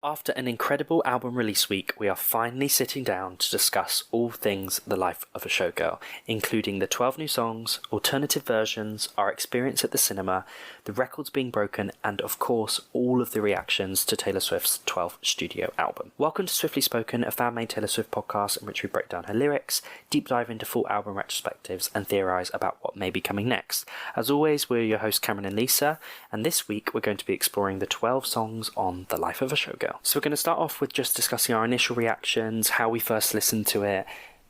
After an incredible album release week, we are finally sitting down to discuss all things the life of a showgirl, including the 12 new songs, alternative versions, our experience at the cinema, the records being broken, and of course, all of the reactions to Taylor Swift's 12th studio album. Welcome to Swiftly Spoken, a fan-made Taylor Swift podcast in which we break down her lyrics, deep dive into full album retrospectives, and theorise about what may be coming next. As always, we're your hosts Cameron and Lisa, and this week we're going to be exploring the 12 songs on the life of a showgirl. So we're going to start off with just discussing our initial reactions, how we first listened to it,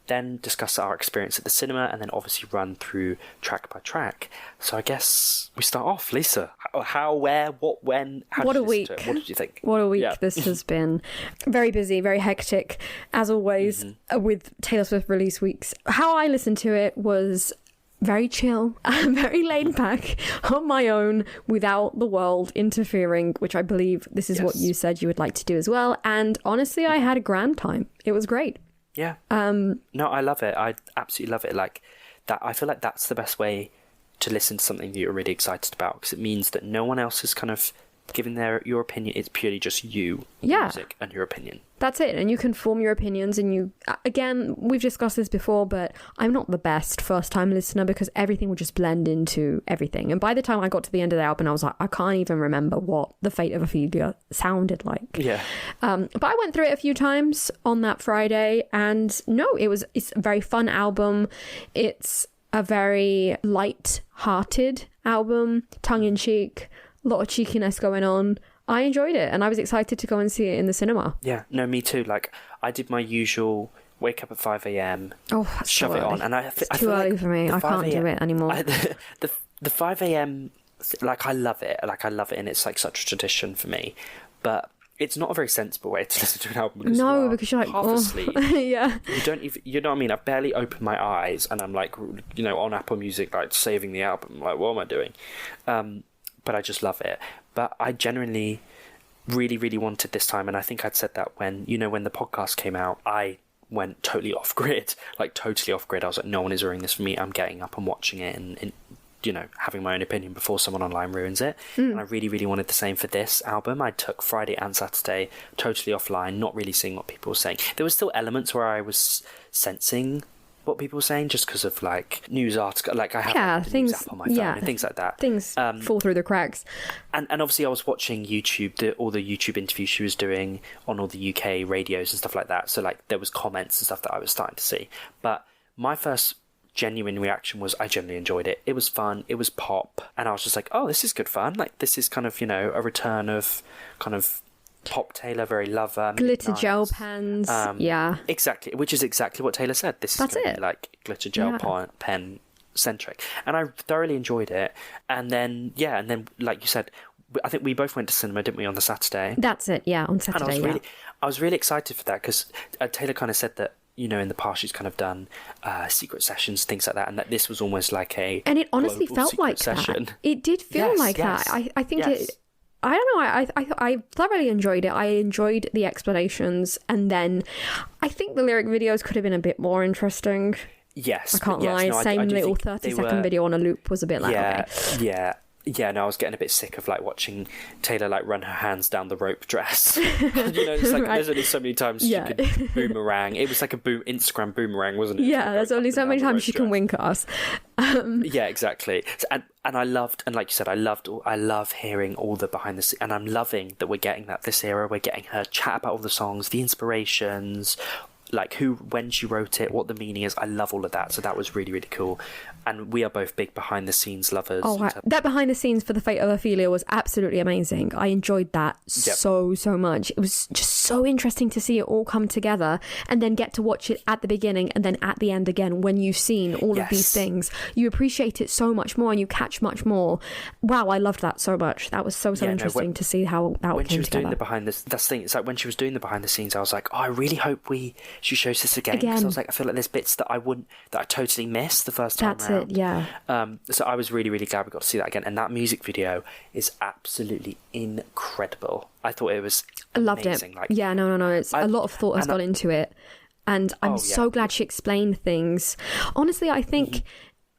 then discuss our experience at the cinema, and then obviously run through track by track. So I guess we start off. Lisa, how, where, what, when, how what did a you week. listen to it? What did you think? What a week this has been. Very busy, very hectic, as always, with Taylor Swift release weeks. How I listened to it was very chill, very laid back, on my own, without the world interfering, which I believe this is what you said you would like to do as well. And honestly, I had a grand time. It was great. Yeah. No, I love it. I absolutely love it. Like that, I feel like that's the best way to listen to something that you're really excited about, because it means that no one else is kind of giving your opinion. It's purely just you, music, and your opinion. That's it. And you can form your opinions, and you, again, we've discussed this before, but I'm not the best first time listener because everything would just blend into everything. And by the time I got to the end of the album, I was like, I can't even remember what the Fate of Ophelia sounded like. Yeah. But I went through it a few times on that Friday, and no, it's a very fun album. It's a very light-hearted album, tongue-in-cheek, a lot of cheekiness going on. I enjoyed it, and I was excited to go and see it in the cinema. Yeah, no, me too. Like, I did my usual wake up at 5 a.m, shove so it on, and it's too early for me. I can't do it anymore. The 5 a.m, like, I love it. Like, I love it, and it's like such a tradition for me. But it's not a very sensible way to listen to an album. Because because you're like, half asleep. Yeah. You don't even, you know what I mean? I've barely opened my eyes, and I'm like, you know, on Apple Music, like, saving the album. Like, what am I doing? But I just love it. But I genuinely really, really wanted this time, and I think I'd said that when the podcast came out, I went totally off grid. Like, totally off grid. I was like, no one is ruining this for me. I'm getting up and watching it and you know, having my own opinion before someone online ruins it. And I really, really wanted the same for this album. I took Friday and Saturday totally offline, not really seeing what people were saying. There was still elements where I was sensing what people were saying, just because of like news articles, like I have the news app on my phone and things like that. Things fall through the cracks. And obviously I was watching YouTube, all the YouTube interviews she was doing on all the UK radios and stuff like that. So like there was comments and stuff that I was starting to see. But my first genuine reaction was I genuinely enjoyed it. It was fun. It was pop. And I was just like, oh, this is good fun. Like, this is kind of, you know, a return of kind of pop Taylor, very Lover, glitter gel pens. Exactly, which is exactly what Taylor said. This is going to be like glitter gel pen centric, and I thoroughly enjoyed it. And then like you said, I think we both went to cinema, didn't we, on the Saturday? That's it, on Saturday. And I was really excited for that, because Taylor kind of said that, you know, in the past she's kind of done secret sessions, things like that, and that this was almost like a and it honestly felt like session. That. It did feel like that. I think it. I don't know, I thoroughly enjoyed it. I enjoyed the explanations, and then I think the lyric videos could have been a bit more interesting. Yes. I can't lie. No, Same little 30-second video on a loop was a bit like, Yeah, no, I was getting a bit sick of like watching Taylor like run her hands down the rope dress. You know, it's like there's only so many times she could boomerang. It was like a Instagram boomerang, wasn't it? Yeah, there's only so many times she can wink at us. Yeah, exactly. And I loved, and like you said, I love hearing all the behind the scenes, and I'm loving that we're getting that this era. We're getting her chat about all the songs, the inspirations, like when she wrote it, what the meaning is. I love all of that. So that was really, really cool. And we are both big behind the scenes lovers. Oh, wow. That behind the scenes for the Fate of Ophelia was absolutely amazing. I enjoyed that so much. It was just so interesting to see it all come together, and then get to watch it at the beginning and then at the end again. When you've seen all of these things, you appreciate it so much more and you catch much more. Wow, I loved that so much. That was so interesting to see how that came together. When she was doing the behind the, that's the thing. It's like when she was doing the behind the scenes, I was like, oh, I really hope she shows this again. Because I was like, I feel like there's bits that I totally missed the first time around. So I was really, really glad we got to see that again. And that music video is absolutely incredible. I thought it was amazing. I loved it. Like, It's a lot of thought has gone into it. And I'm so glad she explained things. Honestly, I think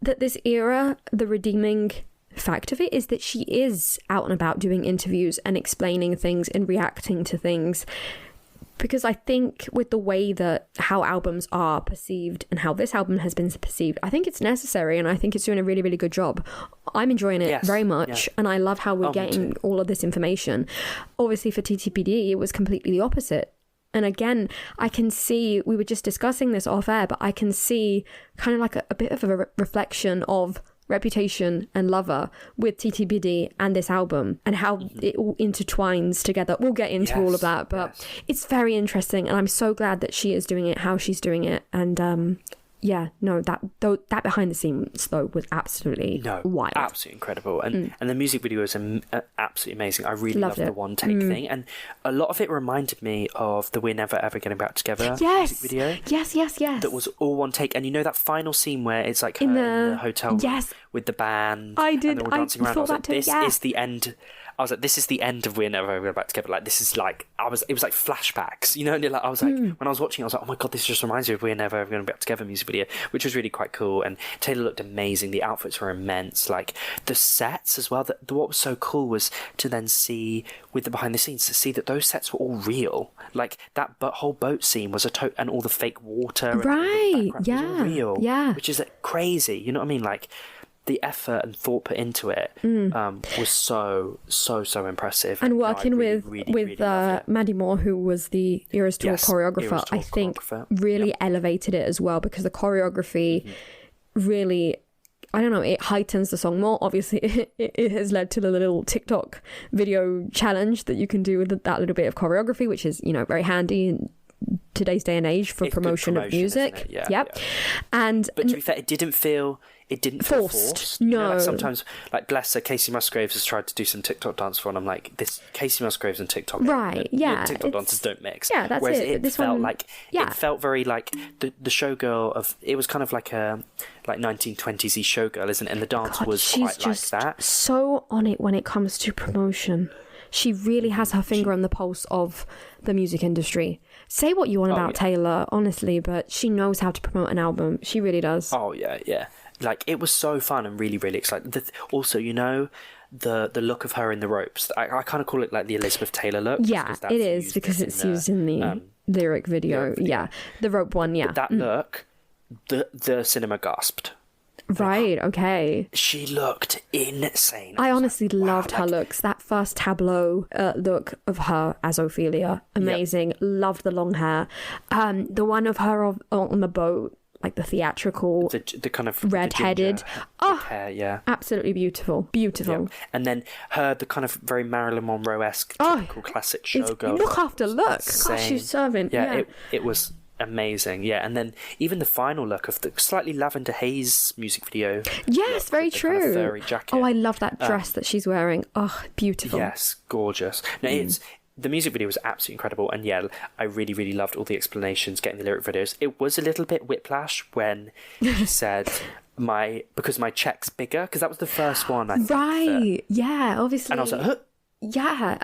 that this era, the redeeming fact of it is that she is out and about doing interviews and explaining things and reacting to things. Because I think with the way that how albums are perceived and how this album has been perceived, I think it's necessary, and I think it's doing a really, really good job. I'm enjoying it very much, and I love how we're getting all of this information. Obviously for TTPD, it was completely the opposite. And again, I can see, we were just discussing this off air, but I can see kind of like a bit of a reflection of Reputation and Lover with TTBD and this album, and how it all intertwines together. We'll get into all of that, but it's very interesting, and I'm so glad that she is doing it how she's doing it. And that behind the scenes though was absolutely wild, absolutely incredible, and the music video is absolutely amazing. I really love the one take thing, and a lot of it reminded me of the We're Never Ever Getting Back Together music video. Yes. That was all one take, and you know that final scene where it's like her in the hotel room with the band. I did. And they're all dancing around. I was like, this is the end. I was like, this is the end of We're Never Ever Getting Back Together. Like, this is like, it was like flashbacks, you know? And I was like, when I was watching, I was like, oh my God, this just reminds me of We're Never Ever Getting Back Together music video, which was really quite cool. And Taylor looked amazing. The outfits were immense. Like, the sets as well. What was so cool was to then see, with the behind the scenes, to see that those sets were all real. Like, that whole boat scene was and all the fake water. Right, was all real. Yeah. Which is crazy, you know what I mean? Like, the effort and thought put into it was so impressive. And working with Maddie Moore, who was the Eras Tour choreographer, I think really elevated it as well, because the choreography really, I don't know, it heightens the song more. Obviously, it has led to the little TikTok video challenge that you can do with that little bit of choreography, which is, you know, very handy in today's day and age for promotion of music. But to be fair, it didn't feel forced. No. You know, like sometimes, like, bless her, Casey Musgraves has tried to do some TikTok dance for, and I'm like, this Casey Musgraves and TikTok, TikTok dancers don't mix. Yeah, that's Whereas it. This felt like it felt very like the Showgirl of, it was kind of like a 1920s-y Showgirl, isn't it? And the dance was quite like that. So on it when it comes to promotion. She really has her finger on the pulse of the music industry. Say what you want about Taylor, honestly, but she knows how to promote an album. She really does. Oh, yeah. Like, it was so fun and really, really exciting. Also, you know, the look of her in the ropes. I kind of call it like the Elizabeth Taylor look. Yeah, it is, because it's used in the lyric video. Yeah, the rope one, yeah. But that look, the cinema gasped. Right, okay. She looked insane. I honestly loved her looks. That first tableau look of her as Ophelia, amazing. Yep. Loved the long hair. The one of her on the boat, like the theatrical, the kind of red-headed. Hair, absolutely beautiful. Yep. And then the kind of very Marilyn Monroe-esque typical classic Showgirl. Look after look. Gosh, she's serving. Yeah, it was amazing. And then even the final look of the slightly Lavender Haze music video. Yes, very true. Kind of furry jacket. I love that dress that she's wearing. Beautiful. Yes, gorgeous. No, the music video was absolutely incredible, and I really, really loved all the explanations, getting the lyric videos. It was a little bit whiplash when she said because my check's bigger, because that was the first one, I think. Right, obviously. And I was like, huh? Yeah,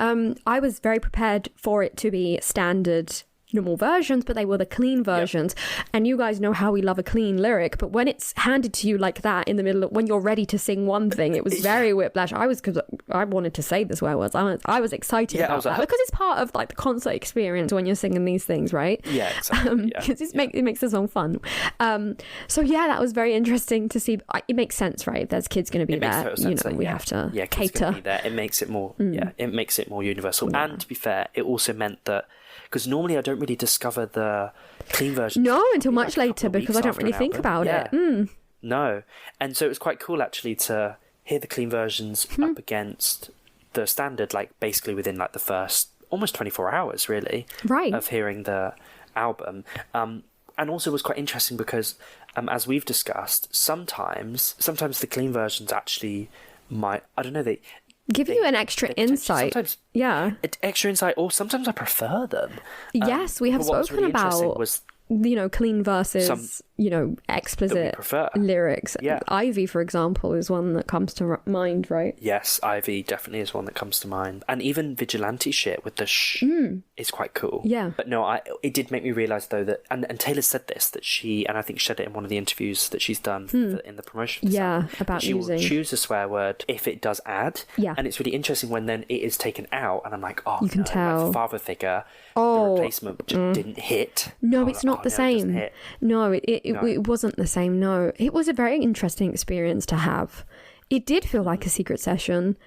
I was very prepared for it to be standard normal versions, but they were the clean versions. And you guys know how we love a clean lyric, but when it's handed to you like that in the middle of, when you're ready to sing one thing, it was very whiplash. Because I wanted to say the swear words. I was excited about that, because it's part of like the concert experience when you're singing these things, right? Yeah, exactly. Because it makes the song fun. So that was very interesting to see. It makes sense, right? If there's kids going to be there, we have to cater. Be there. It makes it more it makes it more universal. And to be fair, it also meant that, because normally I don't really discover the clean version. No, until much later, because I don't really think about it. No. And so it was quite cool actually to hear the clean versions up against the standard, like basically within like the first almost 24 hours really of hearing the album. And also it was quite interesting because as we've discussed, sometimes the clean versions actually might, I don't know, they give you an extra insight. Extra insight, or sometimes I prefer them. Yes, we have spoken about clean versus explicit prefer. lyrics. Yeah. Ivy, for example, is one that comes to mind, right? Yes, Ivy definitely is one that comes to mind. And even Vigilante shit with the is quite cool. Yeah. But no, it did make me realise, though, that... And Taylor said this, that she... And I think she said it in one of the interviews that she's done in the promotion. About she using... will choose a swear word if it does add. Yeah. And it's really interesting when then it is taken out, and I'm like, oh, you can tell. Like father figure, the replacement just didn't hit. No, it's not the same. No, it wasn't the same. No, it was a very interesting experience to have. It did feel like a secret session,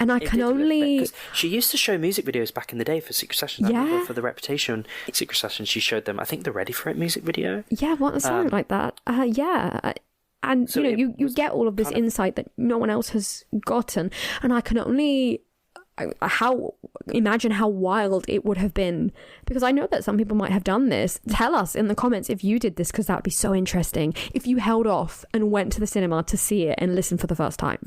and I can only... She used to show music videos back in the day for secret sessions. I remember for the Reputation secret session, she showed them, I think, the Ready For It music video. Yeah, something like that. Yeah. And, so you get all of this insight that no one else has gotten. And I can only... imagine how wild it would have been, because I know that some people might have done this. Tell us in the comments if you did this, because that would be so interesting. If you held off and went to the cinema to see it and listen for the first time.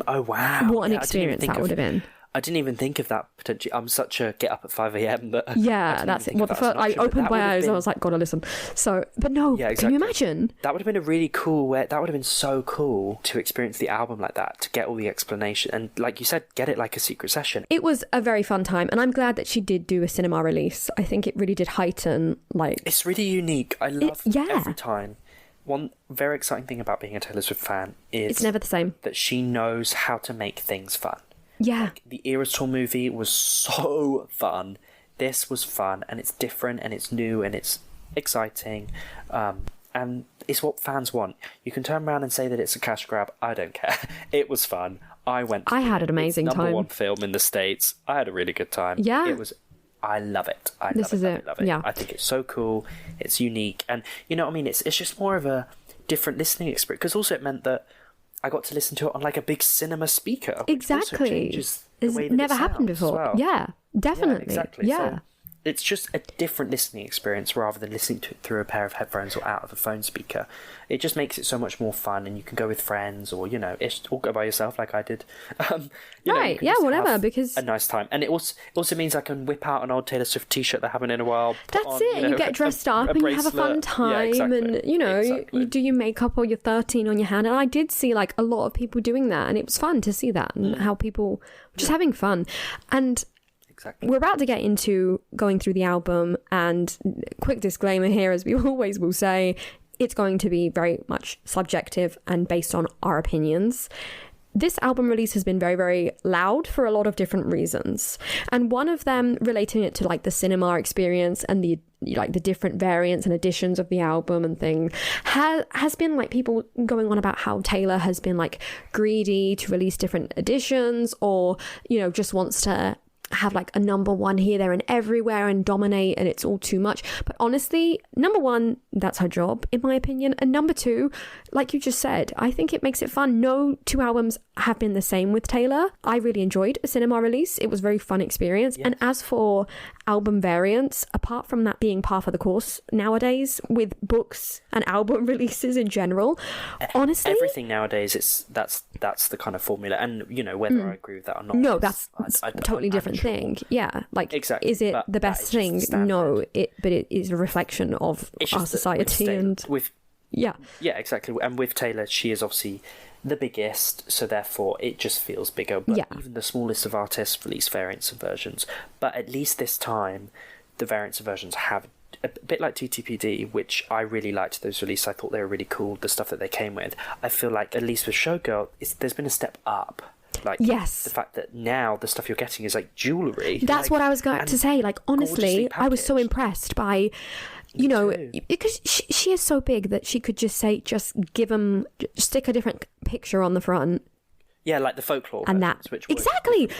Oh wow, what an experience that would have been. I didn't even think of that potentially. I'm such a get up at 5 a.m. but that's it. Well, I opened my eyes. I was like, gotta listen. So, but no, can you imagine? That would have been a really cool way. That would have been so cool to experience the album like that, to get all the explanation, and like you said, get it like a secret session. It was a very fun time, and I'm glad that she did do a cinema release. I think it really did heighten, it's really unique. I love every time. One very exciting thing about being a Taylor Swift fan is it's never the same. That she knows how to make things fun. Yeah. The Eras Tour movie was so fun. This was fun, and it's different, and it's new, and it's exciting. And it's what fans want. You can turn around and say that it's a cash grab. I don't care. It was fun. I had an amazing time. Number one film in the States. I had a really good time. Yeah. I love it. I love it. Yeah. I think it's so cool. It's unique. And you know what I mean? It's just more of a different listening experience. Because also it meant that I got to listen to it on like a big cinema speaker. Exactly. It's never happened before. Well. Yeah, definitely. Yeah, exactly. Yeah. So it's just a different listening experience rather than listening to it through a pair of headphones or out of a phone speaker. It just makes it so much more fun, and you can go with friends or, or go by yourself like I did. Whatever, because... a nice time. And it also means I can whip out an old Taylor Swift t-shirt that I haven't in a while. That's it. You get dressed up and you have a fun time and, you do your makeup or your 13 on your hand. And I did see like a lot of people doing that, and it was fun to see that and how people were just having fun. And... we're about to get into going through the album, and quick disclaimer here, as we always will say, it's going to be very much subjective and based on our opinions. This album release has been very, very loud for a lot of different reasons. And one of them, relating it to like the cinema experience and the different variants and editions of the album and thing, has been like people going on about how Taylor has been like greedy to release different editions, or, just wants to have like a number one here, there and everywhere and dominate, and it's all too much. But honestly, number one, that's her job in my opinion, and number two, like you just said, I think it makes it fun. No two albums have been the same with Taylor. I really enjoyed a cinema release. It was a very fun experience. Yes. And as for album variants, apart from that being par for the course nowadays with books and album releases in general, honestly, everything nowadays, that's the kind of formula. And whether I agree with that or not, no, that's a totally different thing. Yeah, like, exactly. Is it the best thing? No, but it is a reflection of our society. And yeah, exactly. And with Taylor, she is obviously the biggest, so therefore it just feels bigger. But even the smallest of artists release variants and versions. But at least this time, the variants and versions have a bit like TTPD, which I really liked those releases. I thought they were really cool, the stuff that they came with. I feel like at least with Showgirl, there's been a step up. Like, yes, the fact that now the stuff you're getting is like jewellery. That's what I was going to say. Like, honestly, I was so impressed by, because she is so big that she could just stick a different picture on the front. Yeah, like the folklore and versions, that exactly.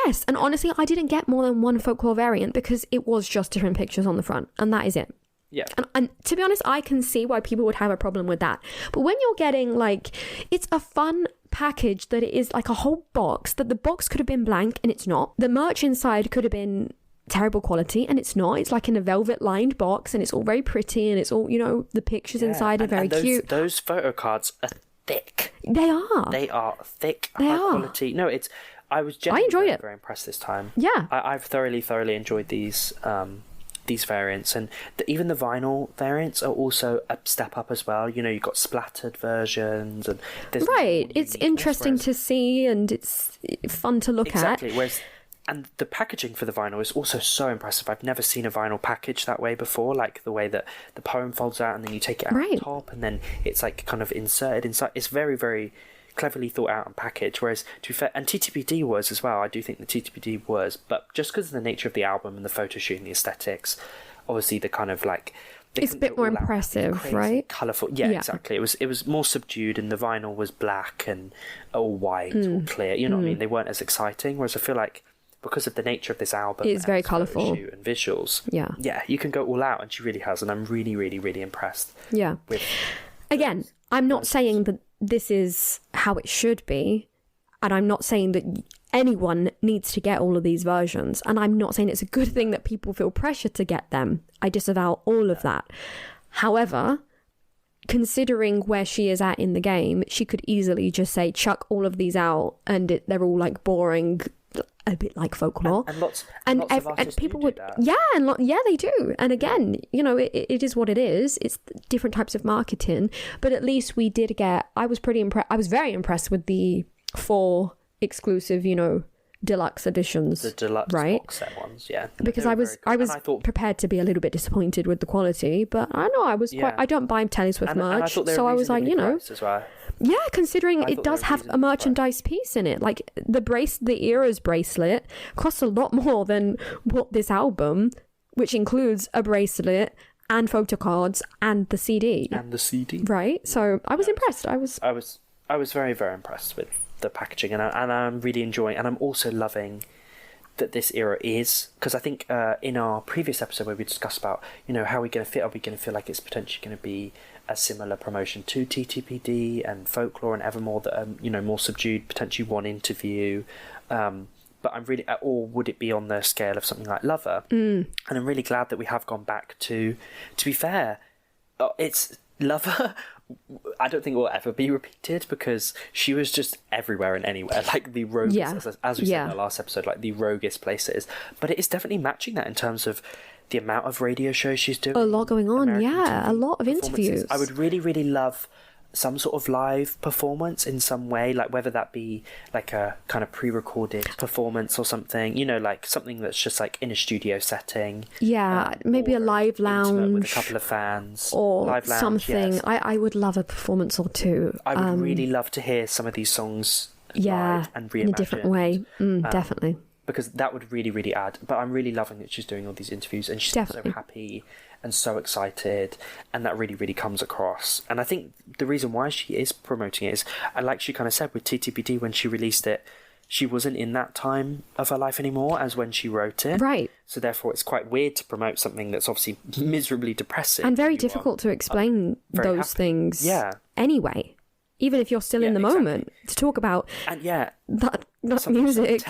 Yes, and honestly, I didn't get more than one folklore variant because it was just different pictures on the front, and that is it. Yeah. And to be honest, I can see why people would have a problem with that. But when you're getting like, it's a fun package that it is like a whole box, that the box could have been blank and it's not. The merch inside could have been terrible quality and it's not. It's like in a velvet lined box and it's all very pretty and it's all, the pictures inside are very cute. Those photo cards are thick. They are. They are thick, high quality. No, I was genuinely very impressed this time. Yeah. I've thoroughly enjoyed these these variants, and even the vinyl variants are also a step up as well. You know, you've got splattered versions, and there's it's interesting to see, and it's fun to look at. Whereas, and the packaging for the vinyl is also so impressive. I've never seen a vinyl package that way before, like the way that the poem folds out and then you take it out the top and then it's like kind of inserted inside. It's very, very cleverly thought out and packaged, whereas to be fair, and TTPD was as well. I do think the TTPD was, but just because of the nature of the album and the photo shoot and the aesthetics, obviously the kind of like it's a bit more impressive, right? Colourful, yeah, exactly. It was more subdued, and the vinyl was black and all white or clear. You know what I mean? They weren't as exciting. Whereas I feel like because of the nature of this album, it's very colourful and visuals. Yeah, you can go all out, and she really has, and I'm really, really, really impressed. Yeah. Again, I'm not saying that this is how it should be, and I'm not saying that anyone needs to get all of these versions, and I'm not saying it's a good thing that people feel pressure to get them. I disavow all of that. However, considering where she is at in the game, she could easily just say chuck all of these out, and they're all like boring, a bit like folklore, and lots of artists people would that. They do. And again, you know, it is what it is. It's different types of marketing, but at least we did get. I was very impressed with the 4 exclusive, you know, deluxe editions, the deluxe box set ones, because I was prepared to be a little bit disappointed with the quality, but I know I was quite. I don't buy Taylor Swift merch, so I was like, you know. Yeah, considering it does have a merchandise piece in it. Like the Era's bracelet costs a lot more than what this album, which includes a bracelet and photo cards and the CD. Right? So I was impressed. I was very, very impressed with the packaging, and I'm really enjoying, and I'm also loving that this era is, because I think in our previous episode where we discussed about, you know, how are we going to feel like it's potentially going to be a similar promotion to TTPD and Folklore and Evermore that are, you know, more subdued, potentially one interview, but I'm really, or would it be on the scale of something like Lover? And I'm really glad that we have gone back to be fair, it's Lover. I don't think it will ever be repeated, because she was just everywhere and anywhere, like the roguest, as we said in the last episode, like the roguest places. But it is definitely matching that in terms of the amount of radio shows she's doing. A lot going on, a lot of interviews. I would really, really love some sort of live performance in some way, like whether that be like a kind of pre-recorded performance or something, you know, like something that's just like in a studio setting. Maybe a live lounge with a couple of fans, or live lounge, something. Yes. I would love a performance or two. I would really love to hear some of these songs live and reimagined in a different way. Definitely, because that would really, really add. But I'm really loving that she's doing all these interviews, and she's so happy and so excited, and that really, really comes across. And I think the reason why she is promoting it is, and like she kind of said with TTPD when she released it, she wasn't in that time of her life anymore as when she wrote it. Right. So therefore it's quite weird to promote something that's obviously miserably depressing. And very difficult to explain those things anyway. Even if you're still in the moment, to talk about that music.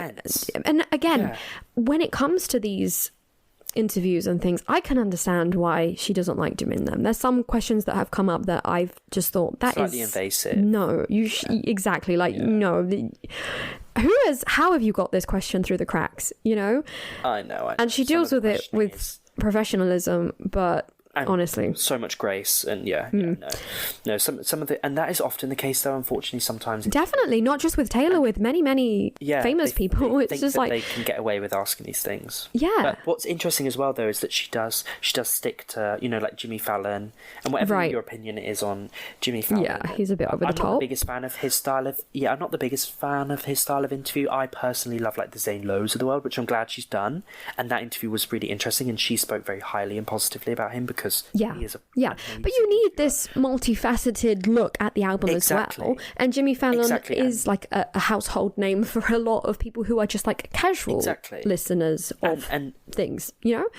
And again, when it comes to these interviews and things, I can understand why she doesn't like doing them. There's some questions that have come up that I've just thought that slightly invasive. No, exactly. Like no, how have you got this question through the cracks? You know. I know. And she deals with it with professionalism, but honestly, so much grace, and some of the, and that is often the case though, unfortunately, sometimes definitely not just with Taylor, with many famous people. It's just like they can get away with asking these things. But what's interesting as well though is that she does stick to, you know, like Jimmy Fallon, and whatever your opinion is on Jimmy Fallon, he's a bit over the top. I'm not the biggest fan of his style of interview. I personally love like the Zane Lowe's of the world, which I'm glad she's done, and that interview was really interesting, and she spoke very highly and positively about him, because he is but you need this multifaceted look at the album as well, and Jimmy Fallon is like a household name for a lot of people who are just like casual listeners of things, you know.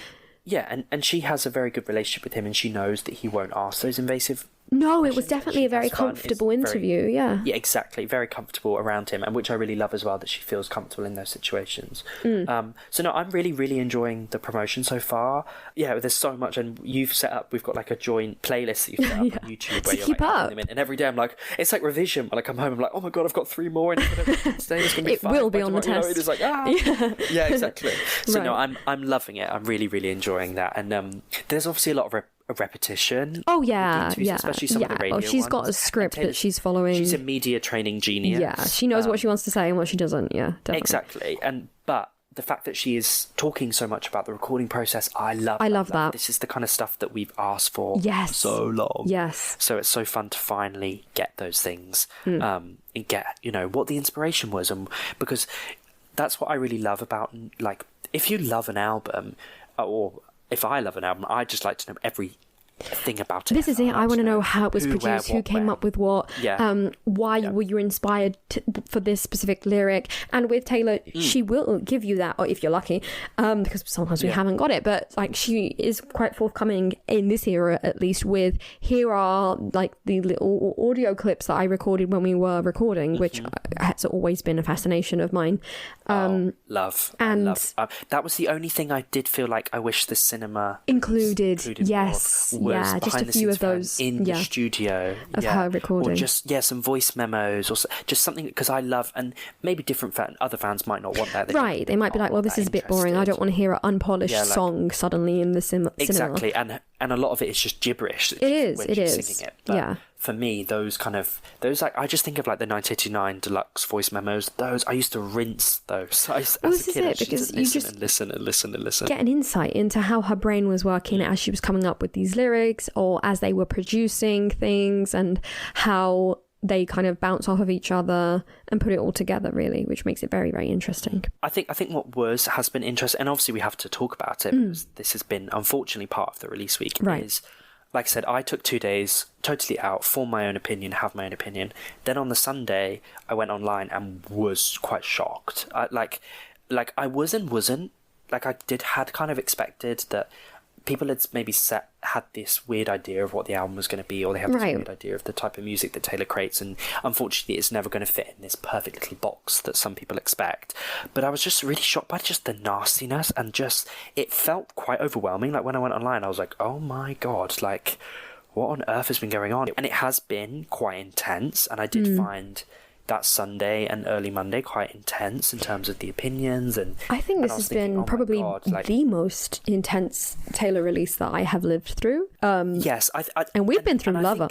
And she has a very good relationship with him, and she knows that he won't ask those invasive No, it was definitely a very comfortable interview. Yeah, exactly, very comfortable around him, and which I really love as well, that she feels comfortable in those situations. So no, I'm really, really enjoying the promotion so far. Yeah, there's so much, and we've got like a joint playlist that you've set up on YouTube where you're like adding them in, and every day I'm like, it's like revision. When I come home, I'm like, oh my god, I've got 3 more, and today it's gonna be 5. It will be on the test. It is like yeah, exactly. So no, I'm loving it. I'm really, really enjoying that, and there's obviously a lot of repetition. Oh yeah, especially some of the radio she's got a script that she's following. She's a media training genius. Yeah, she knows what she wants to say and what she doesn't. Yeah, definitely. Exactly. But the fact that she is talking so much about the recording process, I love that. This is the kind of stuff that we've asked for so long. Yes. So it's so fun to finally get those things and get, what the inspiration was. And because that's what I really love about, like, if you love an album, or if I love an album, I just like to know everything about it. This is it. I want to know how it was produced, who came up with what, why were you inspired for this specific lyric. And with Taylor, she will give you that, or if you're lucky, because sometimes we haven't got it, but like she is quite forthcoming in this era, at least, with here are like the little audio clips that I recorded when we were recording, which has always been a fascination of mine. Love. And that was the only thing I did feel like I wish the cinema included yes. Yeah, just a few of those in the studio of her recording, or just some voice memos, or just something, because I love, and maybe other fans might not want that. They might be like, well, this is a bit boring. I don't want to hear an unpolished song suddenly in the cinema. Exactly, and a lot of it is just gibberish. It is singing it. But for me, those like, I just think of like the 1989 deluxe voice memos. Those I used to rinse those. As a kid, because you just listen. Get an insight into how her brain was working as she was coming up with these lyrics, or as they were producing things, and how they kind of bounce off of each other and put it all together, really, which makes it very, very interesting. I think what has been interesting, and obviously we have to talk about it, because this has been unfortunately part of the release week, is, like I said, I took 2 days totally out, form my own opinion, have my own opinion. Then on the Sunday, I went online and was quite shocked. I wasn't. Like, I had kind of expected that people had maybe had this weird idea of what the album was going to be, or they have this weird idea of the type of music that Taylor creates, and unfortunately it's never going to fit in this perfect little box that some people expect. But I was just really shocked by just the nastiness, and just, it felt quite overwhelming. Like, when I went online, I was like, oh my god, like, what on earth has been going on? And it has been quite intense, and I did find that Sunday and early Monday quite intense in terms of the opinions, and I think this has been probably the most intense Taylor release that I have lived through. Yes, and we've been through Lover.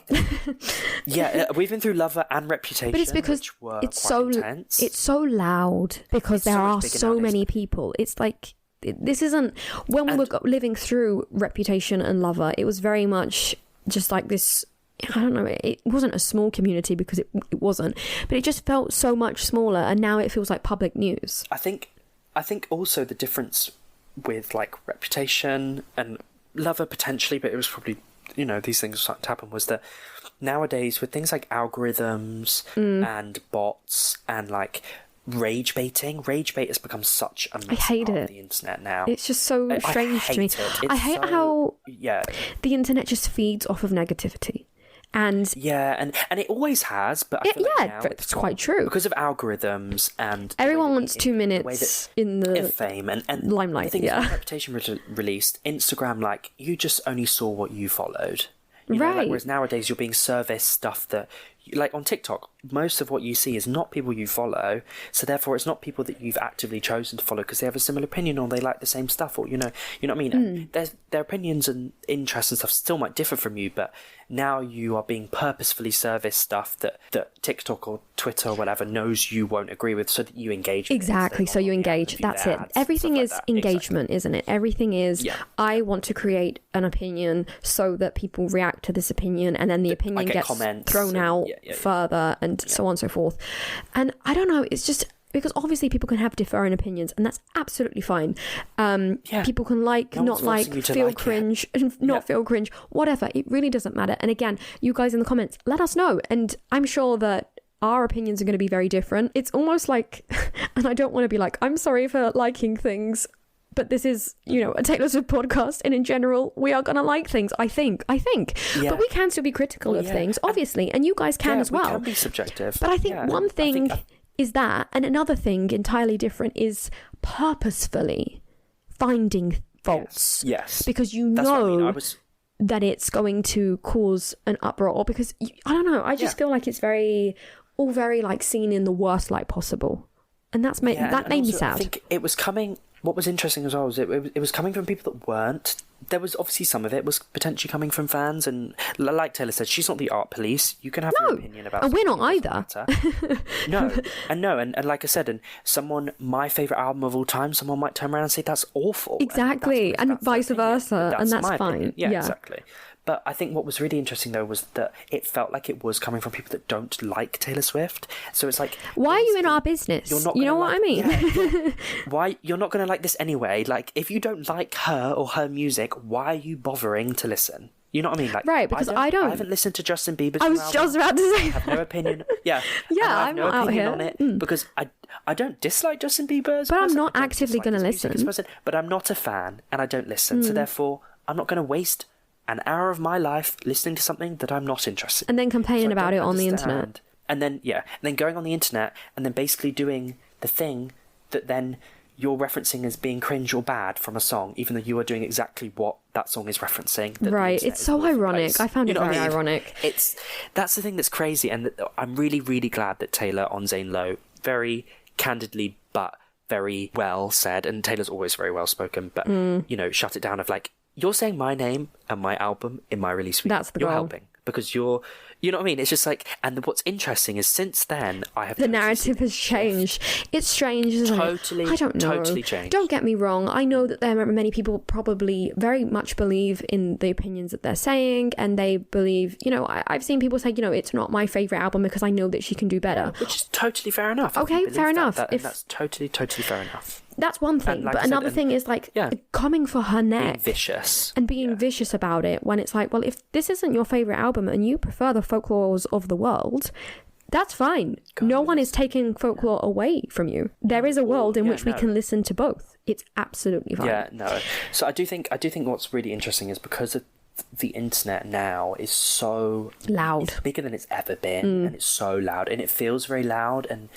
We've been through Lover and Reputation, but it's because it's so intense. It's so loud because there are so many people. It's like, this isn't, when we were living through Reputation and Lover, it was very much just like this, I don't know, it wasn't a small community, because it wasn't, but it just felt so much smaller, and now it feels like public news. I think also the difference with like Reputation and Lover potentially, but it was probably, these things starting to happen, was that nowadays with things like algorithms and bots and like rage bait has become such a massive part of the internet now. It's just so strange to me. I hate how the internet just feeds off of negativity. And it always has, but I feel like now it's quite true, because of algorithms, and everyone wants 2 minutes in the fame and limelight. The thing is, when Reputation released, Instagram, like, you just only saw what you followed, whereas nowadays you're being serviced stuff that, like on TikTok, most of what you see is not people you follow, so therefore it's not people that you've actively chosen to follow because they have a similar opinion, or they like the same stuff, or you know what I mean. And their opinions and interests and stuff still might differ from you, but now you are being purposefully serviced stuff that TikTok or Twitter or whatever knows you won't agree with, so that you engage with exactly. So you engage. That's it. Everything is engagement, isn't it? Everything is I want to create an opinion so that people react to this opinion, and then the opinion gets thrown out further, and so on and so forth. And I don't know, it's just because obviously people can have differing opinions, and that's absolutely fine. People can not like, feel cringe, not feel cringe, whatever. It really doesn't matter. And again, you guys in the comments, let us know. And I'm sure that our opinions are going to be very different. It's almost like, and I don't want to be like, I'm sorry for liking things, but this is, you know, a Taylor Swift podcast, and in general, we are going to like things, I think. Yeah. But we can still be critical of things, obviously, and you guys can as well. We can be subjective. But I think one thing is that, and another thing entirely different is purposefully finding faults. Yes. Because you know that it's going to cause an uproar, because, I don't know, I just feel like it's very like seen in the worst light possible. And that made me sad. I think it was coming... What was interesting as well was it was coming from people that weren't. There was obviously some of it was potentially coming from fans, and like Taylor said, she's not the art police. You can have your opinion about, and we're not either. and like I said, and my favourite album of all time, someone might turn around and say that's awful. Exactly, and vice versa, and that's fine. Yeah, exactly. But I think what was really interesting, though, was that it felt like it was coming from people that don't like Taylor Swift. So it's like... Why are you in our business? You know what I mean? Yeah, why? You're not going to like this anyway. Like, if you don't like her or her music, why are you bothering to listen? You know what I mean? Like, right, because I haven't listened to Justin Bieber's I was album. just about to say I have no opinion. Yeah. Yeah, I have no opinion on it because I don't dislike Justin Bieber as But person. I'm not actively going to listen. But I'm not a fan, and I don't listen. So therefore, I'm not going to waste an hour of my life listening to something that I'm not interested in. And then complaining about it on the internet. And then going on the internet and then basically doing the thing that then you're referencing as being cringe or bad from a song, even though you are doing exactly what that song is referencing. Right, it's so ironic. I found it very ironic. That's the thing that's crazy, and I'm really, really glad that Taylor on Zane Lowe very candidly but very well said, and Taylor's always very well spoken, but, you know, shut it down of like, you're saying my name and my album in my release week. That's the goal. You're helping. Because you know what I mean? It's just like, and what's interesting is since then, the narrative has changed. It's strange, isn't it? I don't know. Totally changed. Don't get me wrong. I know that there are many people probably very much believe in the opinions that they're saying, and they believe, you know, I've seen people say, you know, it's not my favourite album because I know that she can do better. Which is totally fair enough. Okay, fair enough. That's totally fair enough. That's one thing, but another thing is like coming for her neck, being vicious, and being vicious about it. When it's like, well, if this isn't your favorite album and you prefer the folklores of the world, that's fine. No one is taking folklore away from you. There is a world in which we can listen to both. It's absolutely fine. Yeah, no. So I do think what's really interesting is because of the internet now is so loud, it's bigger than it's ever been, and it's so loud, and it feels very loud, and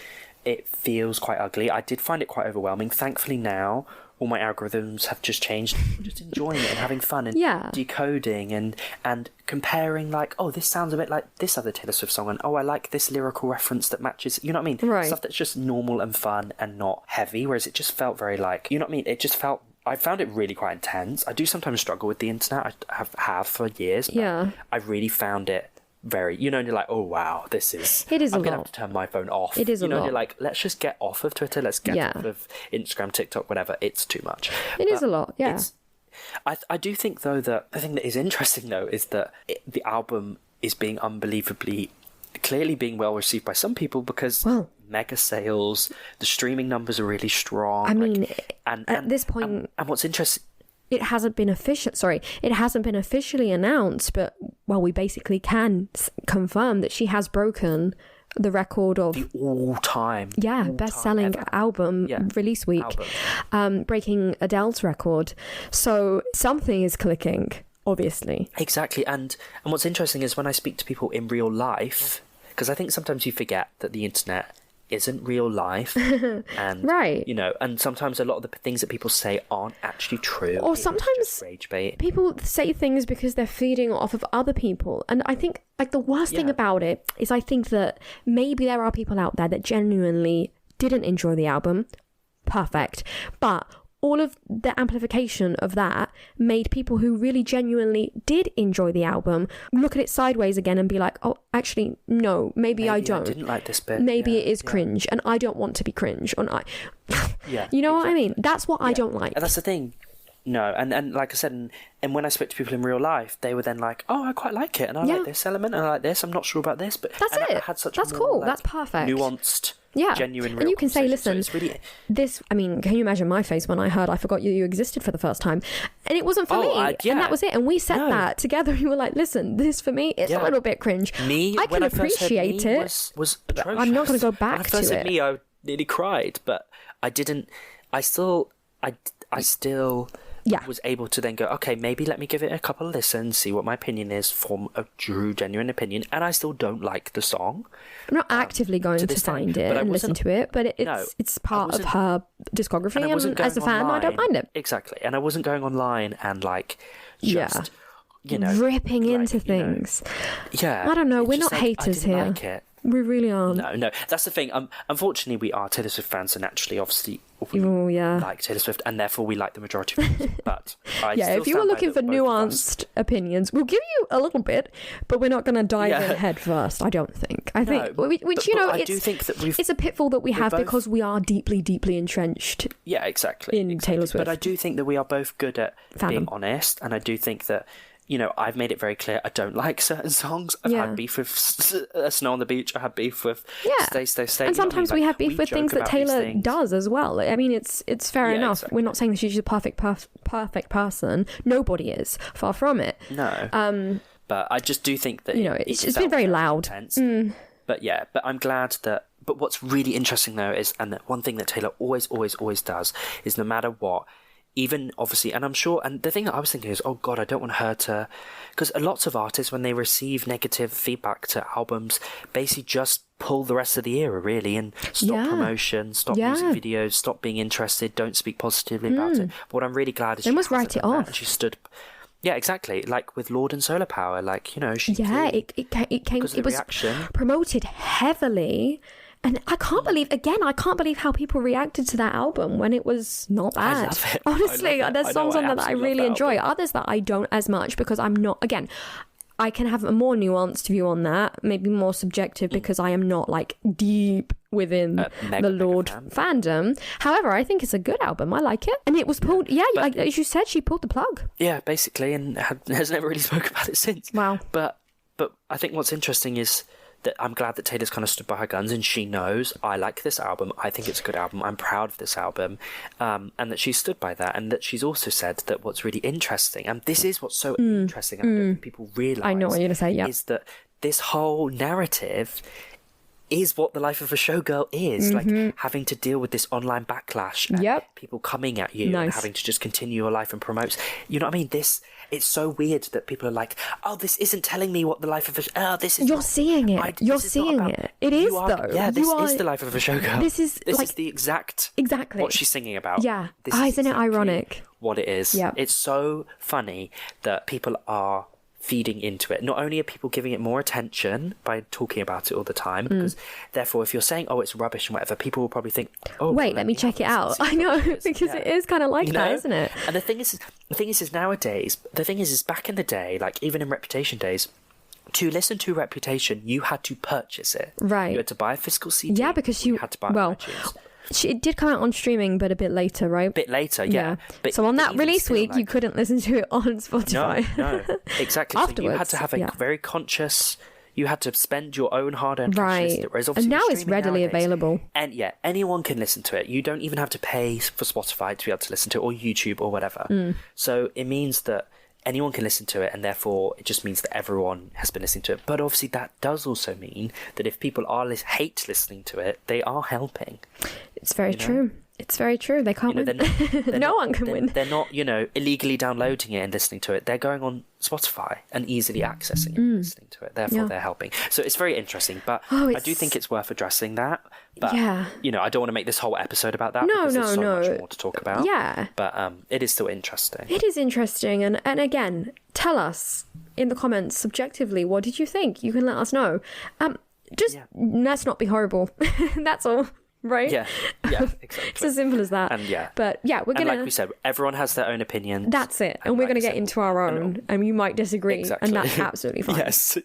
it feels quite ugly. I did find it quite overwhelming. Thankfully now, all my algorithms have just changed. I'm just enjoying it and having fun and decoding and comparing, like, oh, this sounds a bit like this other Taylor Swift song, and oh, I like this lyrical reference that matches, you know what I mean? Right. Stuff that's just normal and fun and not heavy, whereas it just felt very like, you know what I mean? It just felt, I found it really quite intense. I do sometimes struggle with the internet. I have for years. But I really found it very, you know, and you're like, oh wow, this is, it is I'm a gonna lot. have to turn my phone off. It is a you know, lot. You're like, let's just get off of Twitter, let's get off of Instagram, TikTok, whatever. It's too much. It is a lot. Yeah. I do think though that the thing that is interesting though is that the album is being clearly being well received by some people because mega sales, the streaming numbers are really strong. I mean, at this point, and what's interesting, it hasn't been officially announced, but we basically can confirm that she has broken the record of the all-time best-selling album release week, breaking Adele's record. So something is clicking, obviously. Exactly, and what's interesting is when I speak to people in real life, because I think sometimes you forget that the internet isn't real life, and you know, and sometimes a lot of the things that people say aren't actually true, or sometimes rage bait. People say things because they're feeding off of other people, and I think like the worst thing about it is I think that maybe there are people out there that genuinely didn't enjoy the album, perfect, but all of the amplification of that made people who really genuinely did enjoy the album look at it sideways again and be like, oh, actually, no, maybe I don't. I didn't like this bit. Maybe it is cringe, and I don't want to be cringe. You know what I mean? That's what I don't like. And that's the thing. No, and like I said, and when I spoke to people in real life, they were then like, oh, I quite like it, and I like this element, and I like this, I'm not sure about this, but that's it. I had such that's more, cool. like, that's perfect. Nuanced, genuine, real and you can say, listen, so really... this, I mean, can you imagine my face when I heard I forgot you existed for the first time? And it wasn't for me. And that was it. And we said that together. We were like, listen, this for me, it's a little bit cringe. I can appreciate it. Was atrocious. I'm not going to go back when I first to said it. me, I nearly cried, but I didn't, I I still was able to then go, okay, maybe let me give it a couple of listens, see what my opinion is, form a true, genuine opinion. And I still don't like the song. I'm not actively going to find it and listen to it, but it's part of her discography. And as a fan, I don't mind it. Exactly. And I wasn't going online and like just, ripping into things. I don't know. We're not haters here. Like it. We really aren't. No. That's the thing. Unfortunately, we are Taylor Swift fans, so naturally, obviously, we like Taylor Swift, and therefore we like the majority of things. But if you were looking for nuanced opinions, we'll give you a little bit, but we're not going to dive in head first. I don't think. I think, I do think that it's a pitfall that we have because we are deeply, deeply entrenched. Yeah, exactly. Taylor Swift. But I do think that we are both good at being honest, and I do think that. I've made it very clear I don't like certain songs. I've had beef with Snow on the Beach. I had beef with Stay. And sometimes we have beef with things that Taylor does as well. I mean, it's fair enough. Exactly. We're not saying that she's a perfect person. Nobody is. Far from it. No. But I just do think that it's been very loud. Intense. But I'm glad that. But what's really interesting though is, and the one thing that Taylor always does is, no matter what. Even obviously, and I'm sure, and the thing that I was thinking is, oh God, I don't want her to, because lots of artists, when they receive negative feedback to albums, basically just pull the rest of the era really and stop promotion, stop music videos, stop being interested, don't speak positively about it. But what I'm really glad is they must write it off. And she stood. Yeah, exactly. Like with Lord and Solar Power, like she. Yeah, it was promoted heavily. And I can't believe how people reacted to that album when it was not bad. I love it. Honestly, there's songs on there that I really enjoy. Others that I don't as much because I'm not, again, I can have a more nuanced view on that, maybe more subjective because I am not like deep within the Lord fandom. However, I think it's a good album. I like it. And it was pulled, like as you said, she pulled the plug. Yeah, basically, and has never really spoken about it since. Wow. But I think what's interesting is, that I'm glad that Taylor's kind of stood by her guns and she knows I like this album. I think it's a good album. I'm proud of this album. And that she stood by that. And that she's also said that what's really interesting, and this is what's so interesting, and I don't think people realise. I know what you're going to say, is that this whole narrative is what the life of a showgirl is. Like having to deal with this online backlash and people coming at you and having to just continue your life and promote. You know what I mean? It's so weird that people are like, oh, this isn't telling me what the life of a... this is... You're seeing it. You're seeing it. It is, though. Yeah, this is the life of a showgirl. This is the exact... Exactly. What she's singing about. Yeah. Isn't it ironic? What it is. Yeah. It's so funny that people are feeding into it. Not only are people giving it more attention by talking about it all the time, because therefore if you're saying, oh, it's rubbish and whatever, people will probably think, oh, wait, let me check it out. I know, because it is kind of like that, isn't it? And the thing is nowadays, back in the day, like even in Reputation days, to listen to Reputation, you had to purchase it. Right. You had to buy a physical CD. Yeah, because you had to buy iTunes. It did come out on streaming, but a bit later, right? A bit later, yeah. But so on that release week, you couldn't listen to it on Spotify. No, exactly. Afterwards, so you had to have a very conscious... You had to spend your own hard-earned cash. Right. And now it's readily available. And anyone can listen to it. You don't even have to pay for Spotify to be able to listen to it, or YouTube or whatever. So it means that anyone can listen to it, and therefore it just means that everyone has been listening to it. But obviously that does also mean that if people hate listening to it, they are helping. It's very true. It's very true. They can't win. No one can win. They're not, illegally downloading it and listening to it. They're going on Spotify and easily accessing it and listening to it. Therefore, they're helping. So it's very interesting. But I do think it's worth addressing that. But, I don't want to make this whole episode about that. No, because there's so much more to talk about. Yeah. But it is still interesting. It is interesting. And again, tell us in the comments subjectively, what did you think? You can let us know. Let's not be horrible. That's all. Right? Yeah, exactly. It's as simple as that. And but we're gonna. Like we said, everyone has their own opinions. That's it, and we're gonna get into our own, and you might disagree, and that's absolutely fine. Yes.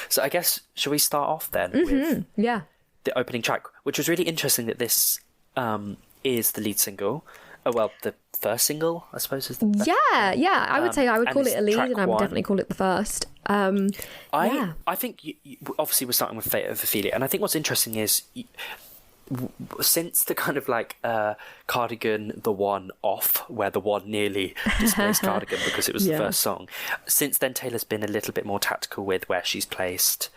So I guess should we start off then with the opening track, which was really interesting that this is the lead single. Oh well, the first single, I suppose, is the first. Yeah. I would say I would call it a lead, and I would definitely call it the first. I think obviously we're starting with Fate of Ophelia, and I think what's interesting is since the kind of like Cardigan, the one off, where the one nearly displaced Cardigan because it was the first song. Since then, Taylor's been a little bit more tactical with where she's placed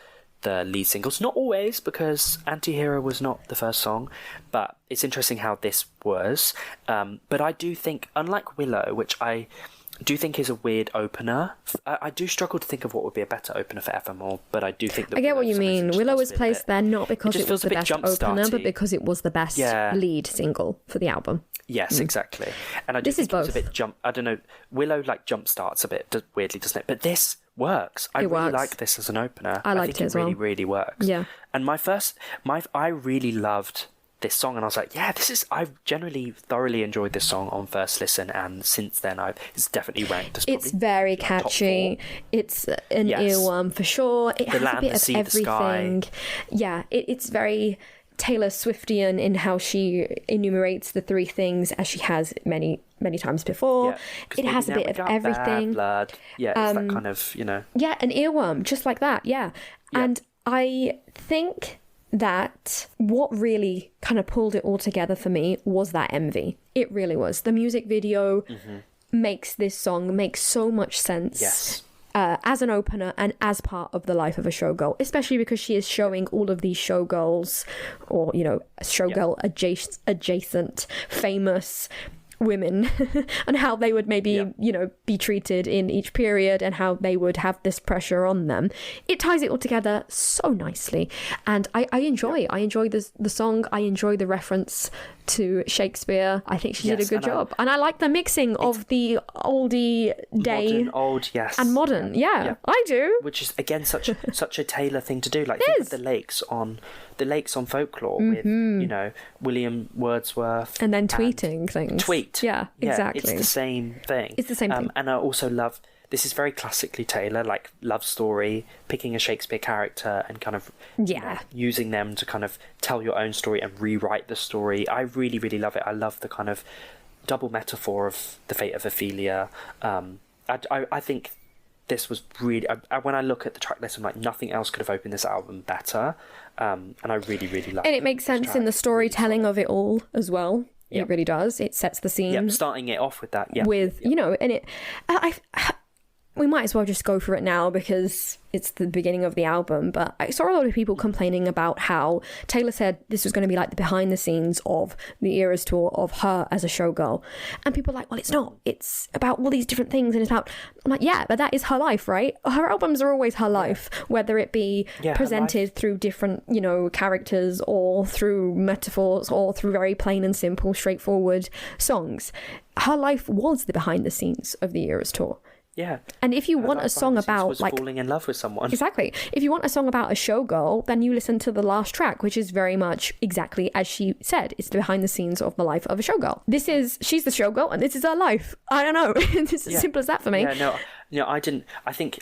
the lead singles. Not always, because Anti-Hero was not the first song, but it's interesting how this was. But I do think, unlike Willow, which I do think is a weird opener, I do struggle to think of what would be a better opener for Evermore, but I do think that I get what you mean. Willow was placed there not because it was the best opener, but because it was the best lead single for the album. Yes, exactly. And I do think it was a bit I don't know, Willow like jump starts a bit weirdly, doesn't it? But this works. I really like this as an opener. I liked think it as well. Really, really works. Yeah. And I really loved this song, and I was like, I've generally thoroughly enjoyed this song on first listen, and since then it's definitely ranked as it's very catchy. It's an earworm for sure. It has a bit of everything. Yeah, it's very Taylor Swiftian in how she enumerates the three things, as she has many times before. It has a bit of everything. Blood. Yeah, it's that kind of, Yeah, an earworm, just like that. Yeah. And I think that what really kind of pulled it all together for me was that MV. It really was. The music video makes this song make so much sense. Yes. As an opener and as part of the life of a showgirl, especially because she is showing all of these showgirls or, showgirl adjacent famous women and how they would maybe be treated in each period and how they would have this pressure on them. It ties it all together so nicely, and I enjoy the song. I enjoy the reference to Shakespeare. I think she did a good job, and I like the mixing of the oldie day and modern. I do, which is again such a Taylor thing to do. Like think of the lakes on Folklore with William Wordsworth, and then tweeting things. Exactly. It's the same thing. And I also love, this is very classically Taylor, like love story, picking a Shakespeare character and kind of using them to kind of tell your own story and rewrite the story. I really, really love it. I love the kind of double metaphor of the Fate of Ophelia. I think this was really, when I look at the track list, I'm like, nothing else could have opened this album better. And I really, really love it. And it makes sense in the storytelling of it all as well. It really does. It sets the scene. Yeah, starting it off with that. Yeah. And it, we might as well just go for it now because it's the beginning of the album. But I saw a lot of people complaining about how Taylor said this was going to be like the behind the scenes of the Eras tour of her as a showgirl. And people are like, well, it's not. It's about all these different things. And it's about, I'm like, yeah, but that is her life, right? Her albums are always her life, whether it be presented through different, characters or through metaphors or through very plain and simple, straightforward songs. Her life was the behind the scenes of the Eras tour. Yeah. And if you want a song about like falling in love with someone. Exactly. If you want a song about a showgirl, then you listen to the last track, which is very much exactly as she said. It's the behind the scenes of the life of a showgirl. She's the showgirl and this is her life. I don't know. It's as simple as that for me. Yeah, no, I didn't. I think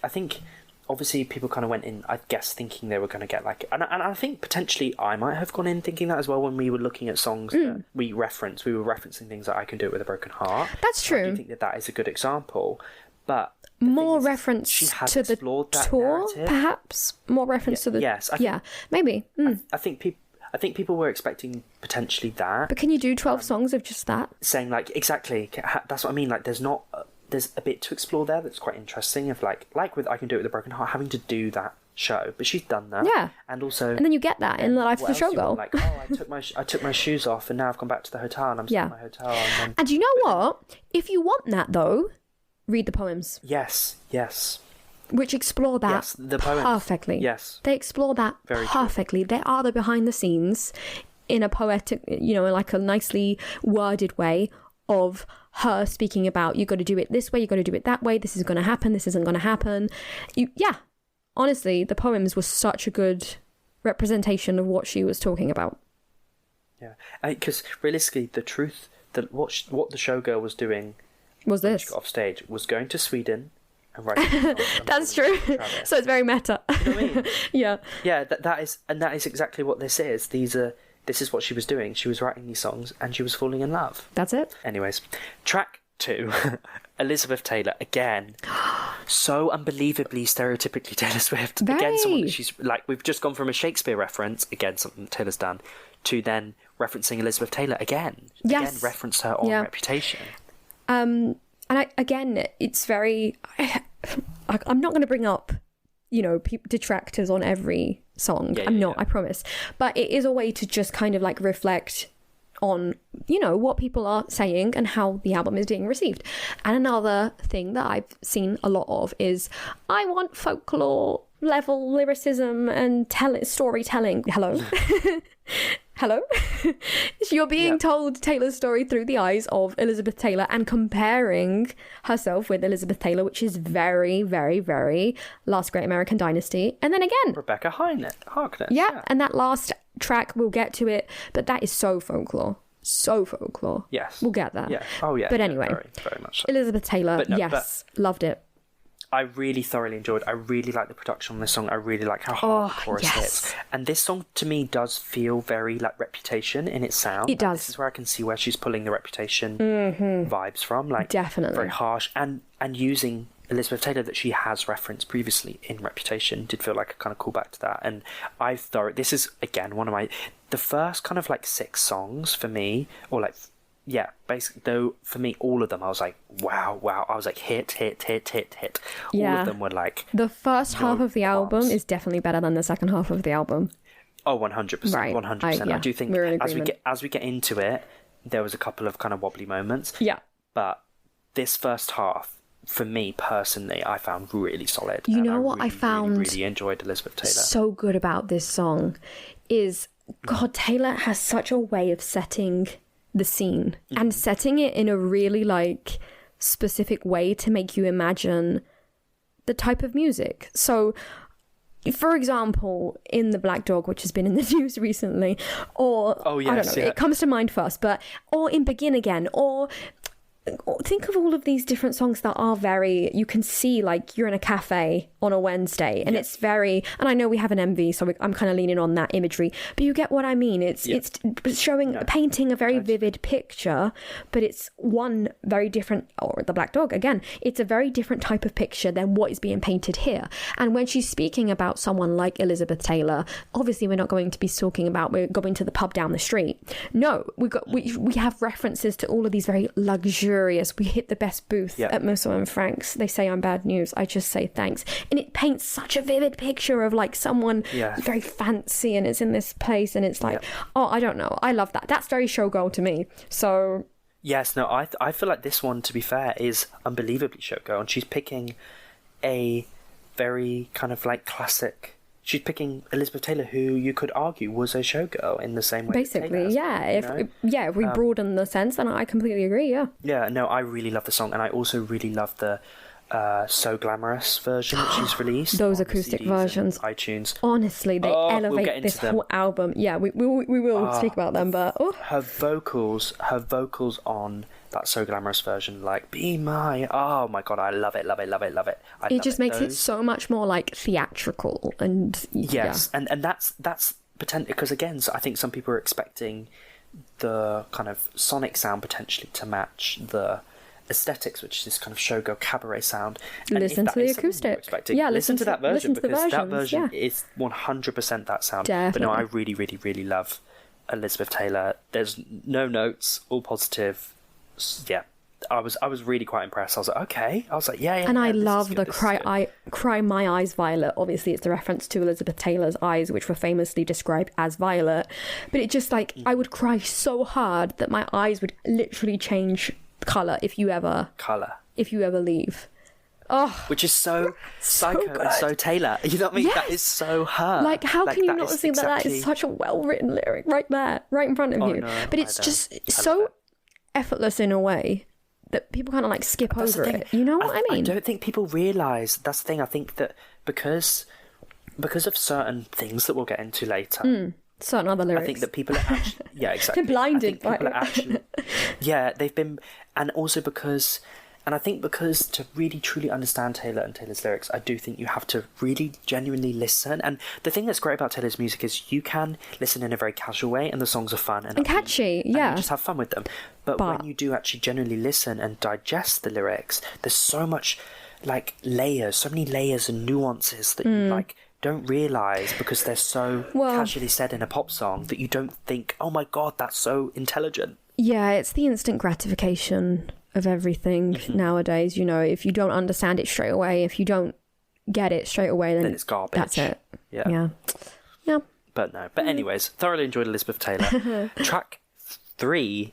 obviously people kind of went in, I guess, thinking they were going to get like, and I think potentially I might have gone in thinking that as well when we were looking at songs that we were referencing things like I Can Do It With a Broken Heart. That's true. I do think that is a good example. But more reference to the tour, perhaps more reference to the maybe. I think people were expecting potentially that. But can you do 12 songs of just that? Saying like exactly, that's what I mean. Like there's a bit to explore there that's quite interesting. Of like with I Can Do It With a Broken Heart, having to do that show, but she's done that. Yeah, and also, and then you get that in the life of the showgirl. Like, I took my shoes off, and now I've gone back to the hotel, and I'm still in my hotel. And you know what? If you want that though, read the poems. Yes. Which explore that the poems. Perfectly. Yes. They explore that perfectly. They are the behind the scenes in a poetic, like a nicely worded way of her speaking about, you got to do it this way, you got to do it that way, this is going to happen, this isn't going to happen. Honestly, the poems were such a good representation of what she was talking about. Yeah. Because realistically, the truth, that what the showgirl was doing was this. She got off stage, was going to Sweden and writing That's true. So it's very meta. You know what I mean? Yeah. Yeah, that is exactly what this is. This is what she was doing. She was writing these songs and she was falling in love. That's it. Anyways, track 2, Elizabeth Taylor, again. So unbelievably stereotypically Taylor Swift. Very. Again, someone that she's like, we've just gone from a Shakespeare reference, again something that Taylor's done, to then referencing Elizabeth Taylor again. Yes. Again, referenced her on Reputation. And it's very. I'm not going to bring up, detractors on every song. I'm not, I promise. But it is a way to just kind of like reflect on, you know, what people are saying and how the album is being received. And another thing that I've seen a lot of is, I want folklore level lyricism and storytelling. Hello. Hello. You're being told Taylor's story through the eyes of Elizabeth Taylor and comparing herself with Elizabeth Taylor, which is very, very, very Last Great American Dynasty. And then again, Rebecca Harkness. Yeah, and that last track, we'll get to it, but that is so folklore. So folklore. Yes. We'll get there. Yeah. Oh, yeah. But anyway, very, very much so. Elizabeth Taylor, loved it. I really thoroughly enjoyed. I really like the production on this song. I really like how hard the chorus hits. And this song to me does feel very like Reputation in its sound. It does. This is where I can see where she's pulling the Reputation vibes from. Like, definitely very harsh and using Elizabeth Taylor that she has referenced previously in Reputation did feel like a kind of callback to that. And this is again one of the first kind of like 6 songs for me, or like. Yeah, basically, though, for me, all of them, I was like, wow. I was like, hit. All of them were like... The first half of the album is definitely better than the second half of the album. Oh, 100%. Right. 100%. I do think as we get into it, there was a couple of kind of wobbly moments. Yeah. But this first half, for me personally, I found really solid. You know what I found really enjoyed Elizabeth Taylor. So good about this song is, God, Taylor has such a way of setting the scene and setting it in a really like specific way to make you imagine the type of music. So for example, in The Black Dog, which has been in the news recently, or I don't know, it comes to mind first, or in Begin Again, or think of all of these different songs that are very, you can see like you're in a cafe on a Wednesday and it's very, and I know we have an MV, so I'm kind of leaning on that imagery, but you get what I mean. It's showing, painting a very vivid picture, but it's one very different, or The Black Dog, again, it's a very different type of picture than what is being painted here. And when she's speaking about someone like Elizabeth Taylor, obviously we're not going to be talking about we're going to the pub down the street. No, we have references to all of these very luxurious, we hit the best booth at Musso and Frank's. They say I'm bad news. I just say thanks. And it paints such a vivid picture of like someone very fancy and it's in this place and it's like, oh, I don't know. I love that. That's very Showgirl to me. So... Yes, no, I feel like this one, to be fair, is unbelievably Showgirl. And she's picking a very kind of like classic... She's picking Elizabeth Taylor, who you could argue was a showgirl in the same way. Basically, if we broaden the sense, then I completely agree. Yeah, no, I really love the song, and I also really love the So Glamorous version that she's released. Those acoustic versions, iTunes. Honestly, they elevate this whole album. Yeah, we will speak about them, but her vocals on that So Glamorous version, like Be My, oh my god, I love it. It just makes it so much more like theatrical and and that's potentially because again, I think some people are expecting the kind of sonic sound potentially to match the aesthetics, which is this kind of showgirl cabaret sound. And listen to the acoustic. Listen to that version, because that version yeah. is 100% that sound. Definitely. But no, I really, really, really love Elizabeth Taylor. There's no notes, all positive. Yeah, I was really quite impressed. I was like, okay. I was like, yeah. And I love the Cry My Eyes Violet. Obviously, it's a reference to Elizabeth Taylor's eyes, which were famously described as violet. But it just like, I would cry so hard that my eyes would literally change colour if you ever leave. Oh, which is so psycho and so Taylor. You know what I mean? Yes. That is so her. Like, how can you not see that is such a well-written lyric right there, right in front of you? No, but it's just so effortless in a way that people kind of like skip over it. You know what I mean? I don't think people realise. That's the thing. I think that because of certain things that we'll get into later. Certain other lyrics. I think that people are actually... Yeah, exactly. They're blinded by people are actually... Yeah, they've been... And also because... And I think because to really truly understand Taylor and Taylor's lyrics, I do think you have to really genuinely listen. And the thing that's great about Taylor's music is you can listen in a very casual way and the songs are fun and catchy, and you just have fun with them. But when you do actually genuinely listen and digest the lyrics, there's so much like layers, so many layers and nuances that you like don't realise because they're so casually said in a pop song that you don't think, oh my god, that's so intelligent. Yeah, it's the instant gratification of everything nowadays. You know, if you don't understand it straight away, if you don't get it straight away, then it's garbage. That's it. Yeah. Yeah. But no. But anyways, thoroughly enjoyed Elizabeth Taylor. Track 3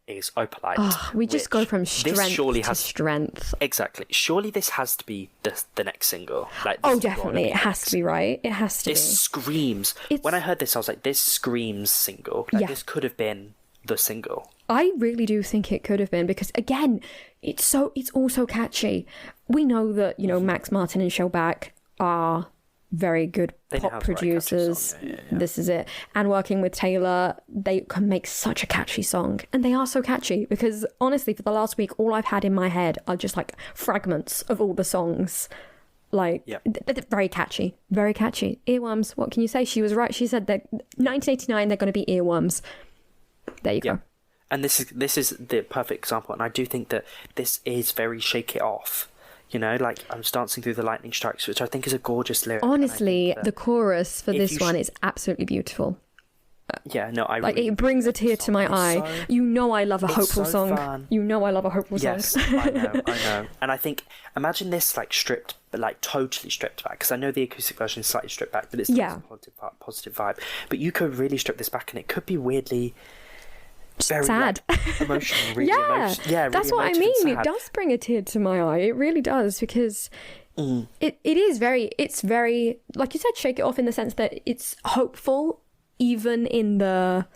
is Opalite. Oh, we just go from strength to strength. Exactly. Surely this has to be the next single. Like, oh, definitely. It has to be, right? It has to be. This screams. When I heard this, I was like, this screams single. Like, this could have been the single. I really do think it could have been, because again, it's also catchy. We know that, Max Martin and Shellback are very good pop producers. Yeah. This is it. And working with Taylor, they can make such a catchy song. And they are so catchy, because honestly, for the last week, all I've had in my head are just like fragments of all the songs. Like, very catchy. Very catchy. Earworms, what can you say? She was right. She said that 1989, they're going to be earworms. There you go. And this is the perfect example. And I do think that this is very Shake It Off. Like, I'm just dancing through the lightning strikes, which I think is a gorgeous lyric. Honestly, the chorus for this one is absolutely beautiful. Yeah, no, I really it brings a tear to my eye. I love a hopeful song. Fun. I love a hopeful song. Yes, I know. And I think, imagine this like stripped, but like totally stripped back, because I know the acoustic version is slightly stripped back, but it's still a positive vibe. But you could really strip this back, and it could be weirdly very sad, emotional, really really that's what I mean. It does bring a tear to my eye. It really does, because it's very, like you said, Shake It Off, in the sense that it's hopeful even in the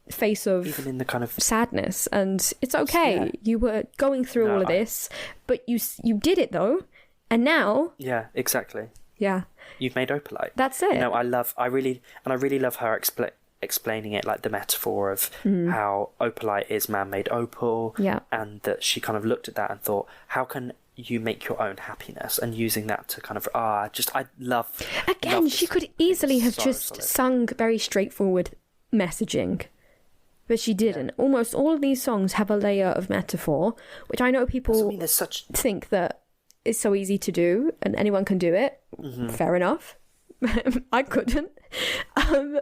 face of the kind of sadness, and it's okay. You were going through all of this, but you did it though, and now exactly you've made Opalite. That's it. I really love her explaining it, like the metaphor of how Opalite is man-made opal, and that she kind of looked at that and thought, how can you make your own happiness, and using that to kind of I love she could easily have just sung very straightforward messaging, but she didn't. Almost all of these songs have a layer of metaphor, which I know people think that is so easy to do and anyone can do it. Fair enough. I couldn't.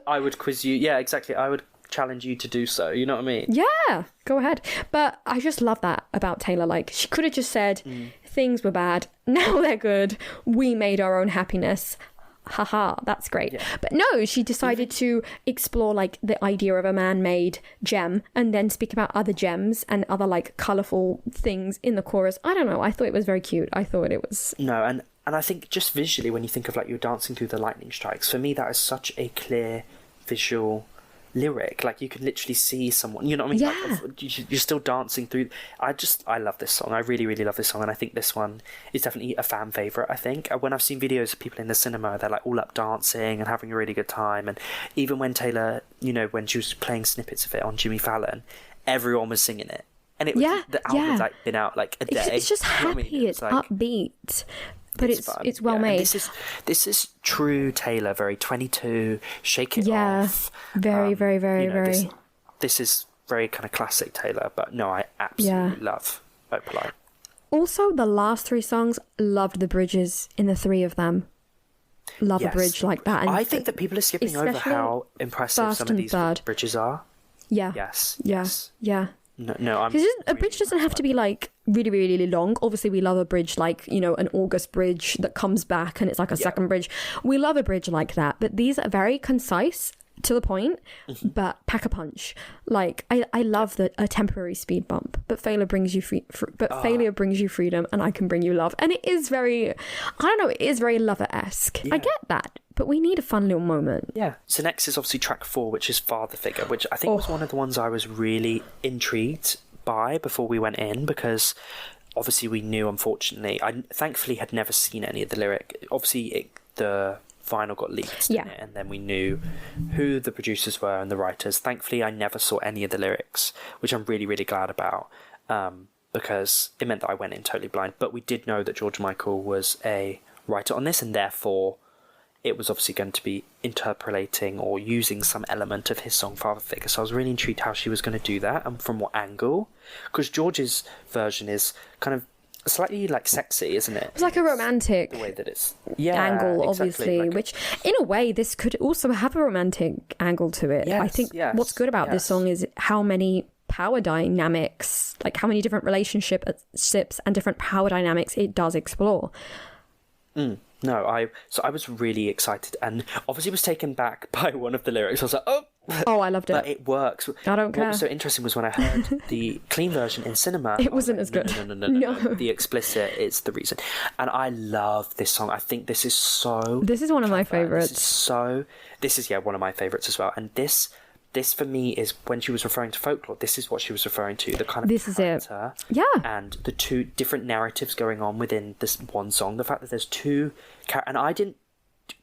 I would quiz you. Yeah, exactly. I would challenge you to do so. You know what I mean? Yeah, go ahead. But I just love that about Taylor. Like, she could have just said, things were bad, now they're good, we made our own happiness. Haha, that's great. Yeah. But no, she decided to explore like the idea of a man-made gem, and then speak about other gems and other like colourful things in the chorus. I don't know. I thought it was very cute. I thought it was... No, and I think just visually, when you think of like you're dancing through the lightning strikes, for me that is such a clear visual lyric. Like, you can literally see someone, you know what I mean? Yeah. Like, you're still dancing through. I love this song. I really, really love this song, and I think this one is definitely a fan favourite. I think when I've seen videos of people in the cinema, they're like all up dancing and having a really good time. And even when Taylor, when she was playing snippets of it on Jimmy Fallon, everyone was singing it. And it was the album's like been out like a day. It's just happy. It's like, upbeat. But it's well made. This is true Taylor, very 22, Shake It Off. Very, very, very, very. This is very kind of classic Taylor, but no, I absolutely love Opalite. Also, the last 3 songs, loved the bridges in the 3 of them. Love a bridge like that. And I think that people are skipping over how impressive some of these bridges are. Yeah. Yes. Yeah. No, a bridge doesn't have to be like really, really, really long. Obviously, we love a bridge like, an August bridge that comes back and it's like a second bridge. We love a bridge like that, but these are very concise, to the point, but pack a punch. Like, I love a temporary speed bump, but failure brings you failure brings you freedom, and I can bring you love. And it is very, it is very Lover-esque. I get that, but we need a fun little moment. Yeah. So next is obviously track 4, which is Father Figure, which I think was one of the ones I was really intrigued by before we went in, because obviously we knew, unfortunately, I thankfully had never seen any of the lyric. Obviously the vinyl got leaked, didn't it? And then we knew who the producers were and the writers. Thankfully, I never saw any of the lyrics, which I'm really, really glad about, because it meant that I went in totally blind. But we did know that George Michael was a writer on this, and therefore it was obviously going to be interpolating or using some element of his song Father Figure. So I was really intrigued how she was going to do that, and from what angle, because George's version is kind of slightly like sexy, isn't it? It's like a romantic the way that it's angle, obviously, like, which in a way this could also have a romantic angle to it. I think what's good about this song is how many power dynamics, like how many different relationships and different power dynamics it does explore. So I was really excited, and obviously was taken back by one of the lyrics. I was like, oh, I loved it. But it works. I don't care. What was so interesting was when I heard the clean version in cinema. It wasn't as good. No. The explicit is the reason. And I love this song. I think this is so... This is one of my favourites. This is one of my favourites as well. And this for me is when she was referring to folklore, this is what she was referring to, the kind of this character is it. Yeah. And the two different narratives going on within this one song. The fact that there's two... And I didn't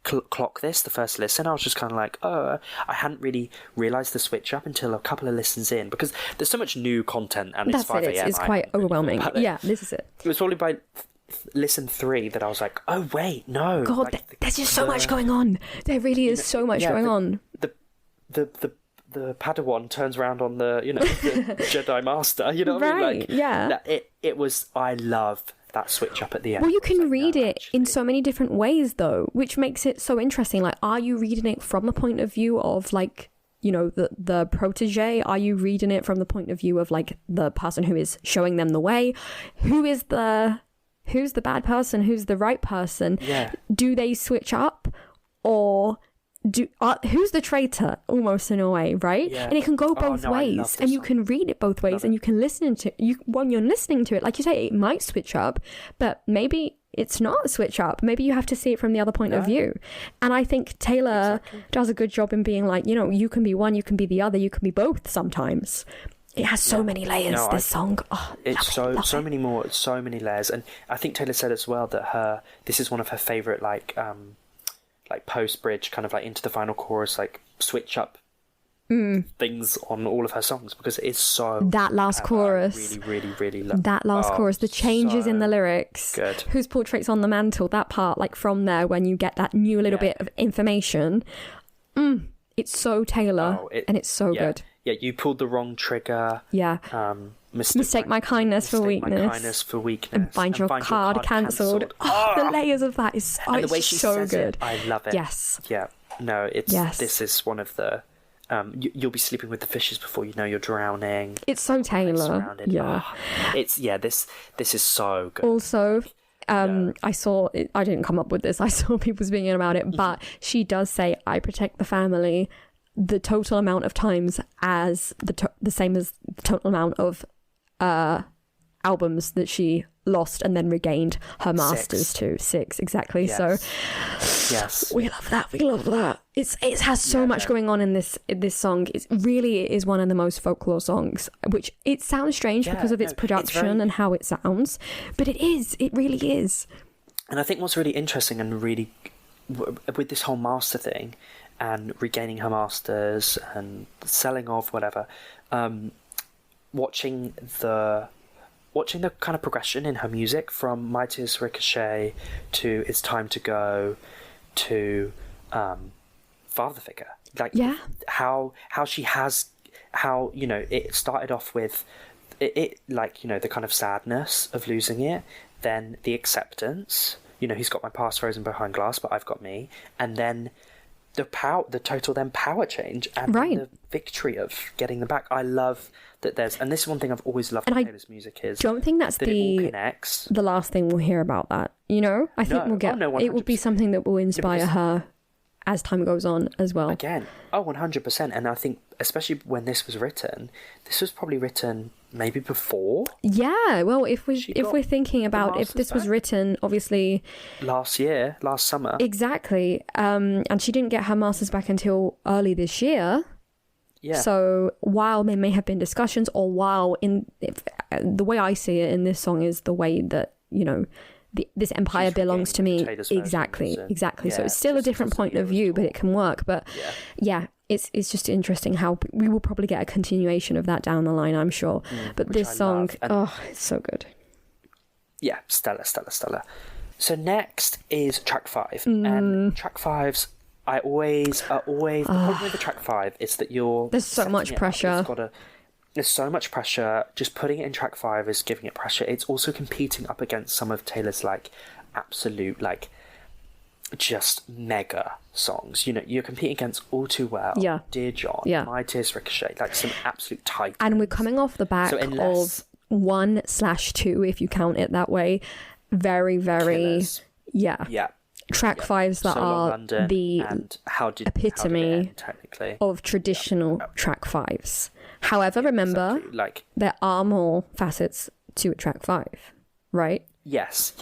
clock this the first listen. I was just kind of like, I hadn't really realised the switch up until a couple of listens in, because there's so much new content and it's 5 a.m. It's quite overwhelming. Yeah, this is it. It was probably by listen 3 that I was like, oh wait, no. God, there's just so much going on. There really is so much going on. The Padawan turns around on the the Jedi Master. You know what I mean? Like, yeah. It was. I love that switch up at the end. Well, you can read it in so many different ways, though, which makes it so interesting. Like, are you reading it from the point of view of like, the protege? Are you reading it from the point of view of like the person who is showing them the way? Who's the bad person? Who's the right person? Yeah. Do they switch up, or who's the traitor, almost in a way, right? Yeah. And it can go both ways, and you can read it both ways, and you can listen to when you're listening to it, like you say, it might switch up, but maybe it's not a switch up. Maybe you have to see it from the other point of view. And I think Taylor does a good job in being like, you can be one, you can be the other, you can be both sometimes. It has so many layers, this song. Oh, it's so many more, so many layers. And I think Taylor said as well that this is one of her favourite like post-bridge, kind of like into the final chorus, like switch up things on all of her songs, because it is so... That last chorus. I really, really, really love that last chorus. The changes in the lyrics. Good. Whose portrait's on the mantle, that part, like from there, when you get that new little bit of information. It's so Taylor, and it's so good. Yeah, you pulled the wrong trigger. Yeah. Mistake my kindness for weakness. My kindness for weakness. And find your card cancelled. Oh, the layers of that is and the way she so says good. It, I love it. Yes. Yeah. No, this is one of the... you'll be sleeping with the fishes before you know you're drowning. It's so Taylor. Yeah. This is so good. Also... I saw it, I didn't come up with this, I saw people speaking about it, but she does say, I protect the family the total amount of times as the same as the total amount of albums that she lost and then regained her masters to. 6, exactly. Yes. So yes, we love that. It has so much going on in this song. It really is one of the most folklore songs, which it sounds strange because of its production and how it sounds, but it really is. And I think what's really interesting and really with this whole master thing and regaining her masters and selling off whatever, watching the kind of progression in her music from My Tears Ricochet to It's Time to Go to Father Figure, like how she has, how it started off with it like the kind of sadness of losing it, then the acceptance, he's got my past frozen behind glass but I've got me, and then the total power change and the victory of getting them back. I love that and this is one thing I've always loved about Taylor's music is don't think that's that it all connects. The last thing we'll hear about that. I think we'll get it will be something that will inspire her as time goes on as well. Again, 100%. And I think especially when this was probably written maybe before. Yeah, well, if we're thinking about if this was written obviously last summer. Exactly. And she didn't get her masters back until early this year. Yeah. So while there may have been discussions, or while the way I see it in this song is the way that this empire belongs to me. Exactly. So it's still a different point of view, but it can work. But it's just interesting how we will probably get a continuation of that down the line, I'm sure. But this song, it's so good. Yeah, stellar. So next is track 5, and track 5's. The problem with the track 5 is that there's so much pressure. There's so much pressure. Just putting it in track 5 is giving it pressure. It's also competing up against some of Taylor's absolute just mega songs. You're competing against All Too Well, Dear John, My Tears Ricochet, some absolute titans. And we're coming off the back of 1/2, if you count it that way. Very, very killers. track fives that So Long are London the and how did epitome it end, technically of traditional track fives. However, remember, exactly. Like, there are more facets to a track five, right? yes.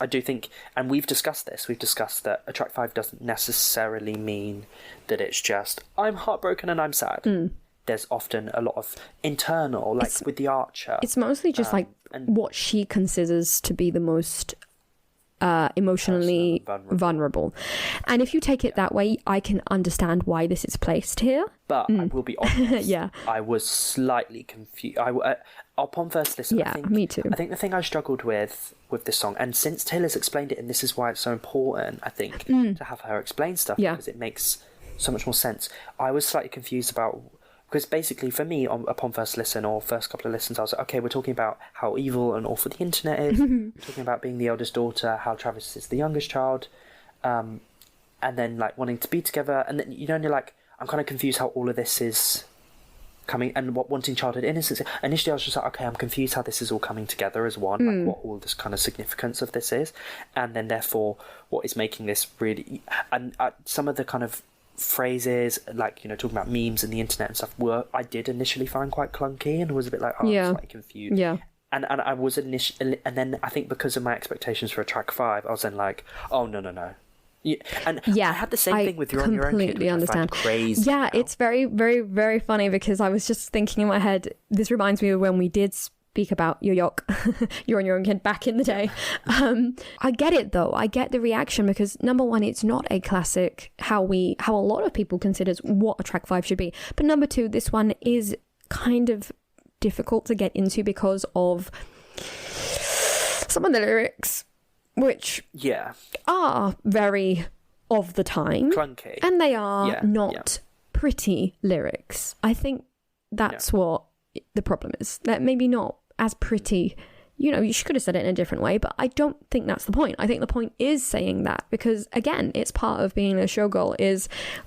I do think, and we've discussed this. We've discussed that a track five doesn't necessarily mean that it's just I'm heartbroken and I'm sad. There's often a lot of internal, like with the Archer. It's mostly just like what she considers to be the most emotionally vulnerable. And if you take it that way, I can understand why this is placed here. But I will be honest. Yeah. I was slightly confused. Upon first listen, Yeah, I think, me too. I think the thing I struggled with this song, and since Taylor's explained it, and this is why it's so important, I think, to have her explain stuff, because it makes so much more sense. I was slightly confused about, because basically for me, upon first listen or first couple of listens, I was like, okay, we're talking about how evil and awful the internet is, we're talking about being the eldest daughter, how Travis is the youngest child, and then like wanting to be together, and then you're like, I'm kind of confused how all of this is coming, and wanting childhood innocence. Initially I was just like, okay, I'm confused how this is all coming together as one, like what all this kind of significance of this is, and then therefore what is making this really, and some of the kind of phrases, like, talking about memes and the internet and stuff, I did initially find quite clunky, and was a bit like, I'm slightly confused. Yeah. And I was initially, and then I think because of my expectations for a track five, I was then like, oh no. Yeah, and I had the same thing with You're on Your Own Kid, which understand. I find crazy. Yeah, it's very, very, very funny, because I was just thinking in my head, this reminds me of when we did speak about You're on Your Own Kid back in the day. I get it though. I get the reaction, because number one, it's not a classic how a lot of people considers what a track five should be. But number two, this one is kind of difficult to get into because of some of the lyrics, which are very of the time, clunky, and they are not pretty lyrics. I think that's what the problem is. That maybe not as pretty. You could have said it in a different way, but I don't think that's the point. I think the point is saying that, because again, it's part of being a showgirl.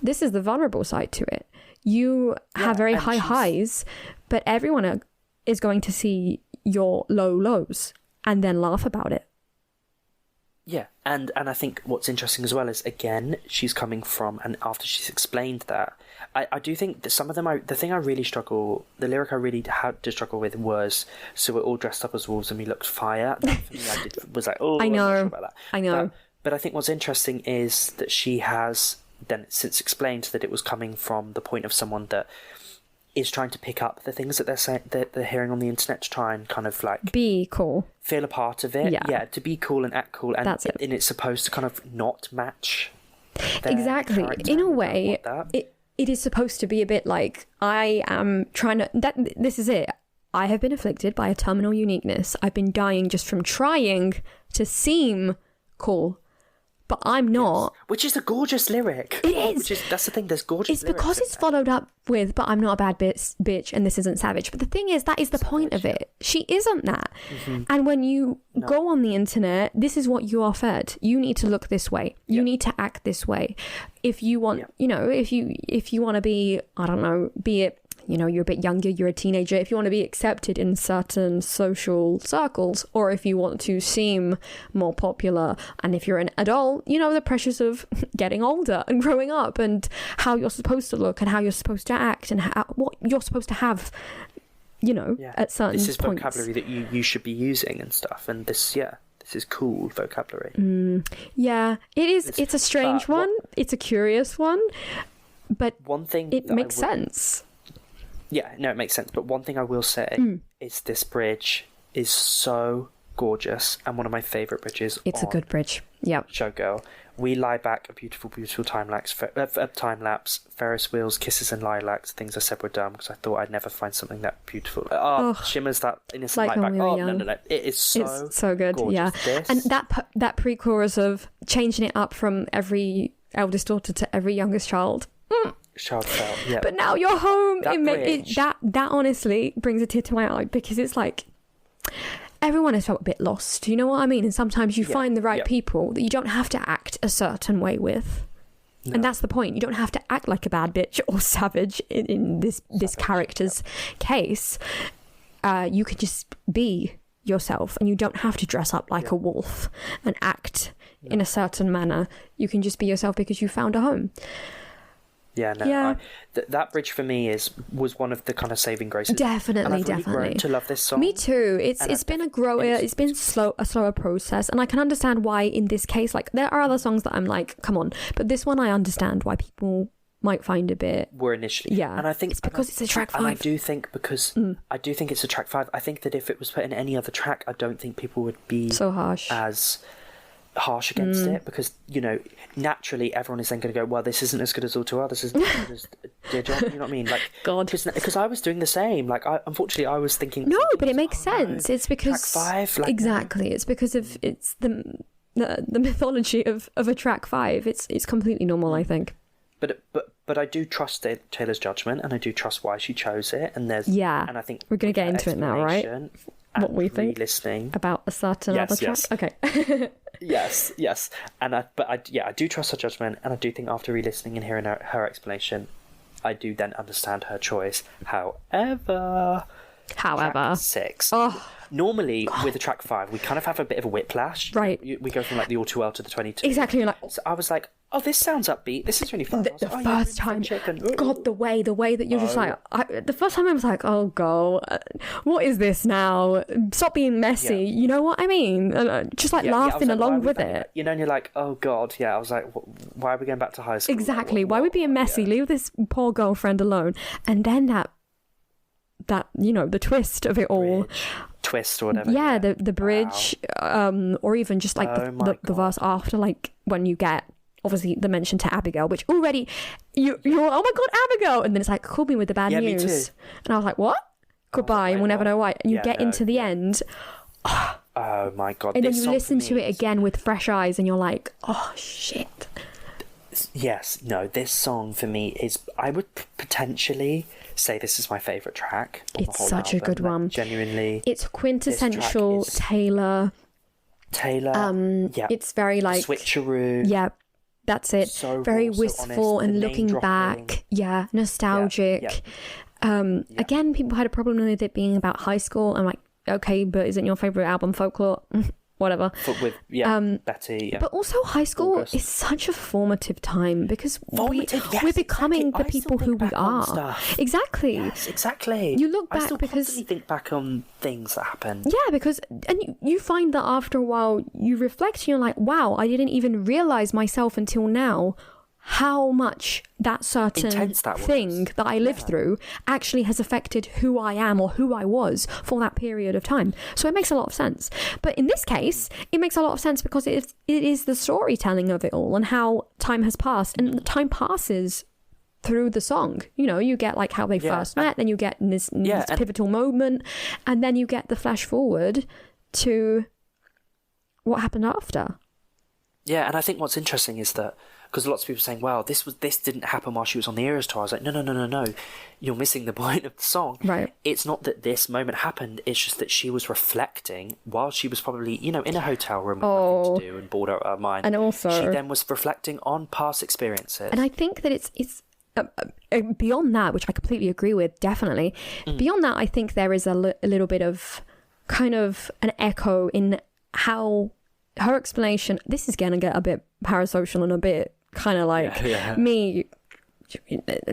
This is the vulnerable side to it. You have very high highs, but everyone is going to see your low lows and then laugh about it. Yeah, and I think what's interesting as well is, again, she's coming from, and after she's explained that, I do think that some of them, the lyric I really had to struggle with was, so we're all dressed up as wolves and we looked fire. That for me, was like, oh, I'm not sure about that. I know. But I think what's interesting is that she has then since explained that it was coming from the point of someone that is trying to pick up the things that they're saying, that they're hearing on the internet, to try and kind of like be cool, feel a part of it. Yeah, to be cool and act cool, and that's it. And it's supposed to kind of not match exactly. In a way, it is supposed to be a bit like, I am trying to. This is it. I have been afflicted by a terminal uniqueness. I've been dying just from trying to seem cool. But I'm not. Yes. Which is a gorgeous lyric. It is. That's the thing, there's gorgeous lyrics. It's because it's followed up with, but I'm not a bad bitch and this isn't savage. But the thing is, that is the point of it. She isn't that. Mm-hmm. And when you go on the internet, this is what you are fed. You need to look this way. You need to act this way. If you want, if you want to be, I don't know, be it, you're a bit younger, you're a teenager, if you want to be accepted in certain social circles, or if you want to seem more popular, and if you're an adult, the pressures of getting older and growing up, and how you're supposed to look, and how you're supposed to act, and what you're supposed to have, at certain points. This is vocabulary that you should be using and stuff, and this is cool vocabulary. Yeah, it is. It's a strange one. It's a curious one, but one thing it makes sense. Yeah, no, it makes sense. But one thing I will say is this bridge is so gorgeous, and one of my favourite bridges. It's a good bridge. Yeah. Showgirl. We lie back, a beautiful, beautiful time lapse. Ferris wheels, kisses and lilacs. Things I said were dumb because I thought I'd never find something that beautiful. Shimmers that innocent light back. We no. It is it's so good. Gorgeous. Yeah. This... And that pre-chorus of changing it up from every eldest daughter to every youngest child. Child felt, yeah. But now you're home. That that honestly brings a tear to my eye, because it's like everyone has felt a bit lost. You know what I mean? And sometimes you find the right people that you don't have to act a certain way with. No. And that's the point. You don't have to act like a bad bitch or savage in this character's case. You could just be yourself, and you don't have to dress up like a wolf and act in a certain manner. You can just be yourself because you found a home. That bridge for me was one of the kind of saving graces. Definitely, and I've really definitely grown to love this song. Me too. It's been a slower process, and I can understand why in this case. Like, there are other songs that I'm like, come on, but this one I understand why people might find a bit. Were initially, and I think it's because it's a track 5. And I do think it's a track 5. I think that if it was put in any other track, I don't think people would be so harsh against it, because naturally everyone is then going to go, well, this isn't as good as All this isn't as good as Dear John. You know what I mean? Like, God, because I was doing the same. Like, unfortunately I was thinking, but it makes sense. It's because track 5, exactly. It's because of the mythology of a track 5. It's completely normal, I think. But I do trust Taylor's judgment, and I do trust why she chose it. And and I think we're going to get into it now, right? What we think listening about a certain other track. Okay. yes, and I do trust her judgment, and I do think after re-listening and hearing her explanation, I do then understand her choice. However, track 6. Normally, with a track 5, we kind of have a bit of a whiplash. Right. We go from like the All Too Well to the 22. Exactly. You're like, so I was like, oh, this sounds upbeat. This is really fun. The first time, God, the way that you're just like, the first time I was like, oh, girl, what is this now? Stop being messy. Yeah. You know what I mean? Just like laughing along with it. And you're like, oh, God, yeah. I was like, why are we going back to high school? Exactly. Why are we being messy? Yeah. Leave this poor girlfriend alone. And then that the twist of it all. Twist or whatever. Yeah, the bridge, or even just like the verse after, like when you get obviously the mention to Abigail, which already you're oh my God, Abigail, and then it's like, call me with the bad news. Me too. And I was like, what? Goodbye, and we'll never know why. And you get into the end. Oh my God. And then you listen to it again with fresh eyes, and you're like, oh shit. Yes, no, this song for me is, I would potentially say this is my favourite track. It's such a good one. Genuinely. It's quintessential Taylor. It's very like switcheroo. Yeah, that's it. So very wistful and looking back. Yeah, nostalgic. Again, people had a problem with it being about high school. I'm like, okay, but isn't your favourite album Folklore? Whatever. With Betty. Yeah. But also high school is such a formative time, because we're becoming the people who we are. Exactly. Yes, exactly. You look back I still because constantly think back on things that happened. Yeah, because you find that after a while you reflect and you're like, wow, I didn't even realise myself until now how much that certain thing that I lived through actually has affected who I am or who I was for that period of time. So it makes a lot of sense. But in this case, it makes a lot of sense because it is the storytelling of it all and how time has passed. And time passes through the song. You get like how they first met, then you get this pivotal moment, and then you get the flash forward to what happened after. Yeah, and I think what's interesting is that, because lots of people are saying, well, this didn't happen while she was on the Eras tour. I was like, no. You're missing the point of the song. Right. It's not that this moment happened. It's just that she was reflecting while she was probably, in a hotel room with nothing to do and bored out of her mind. And also, she then was reflecting on past experiences. And I think that it's beyond that, which I completely agree with, definitely. Beyond that, I think there is a little bit of kind of an echo in how her explanation, this is going to get a bit parasocial and a bit kind of like me,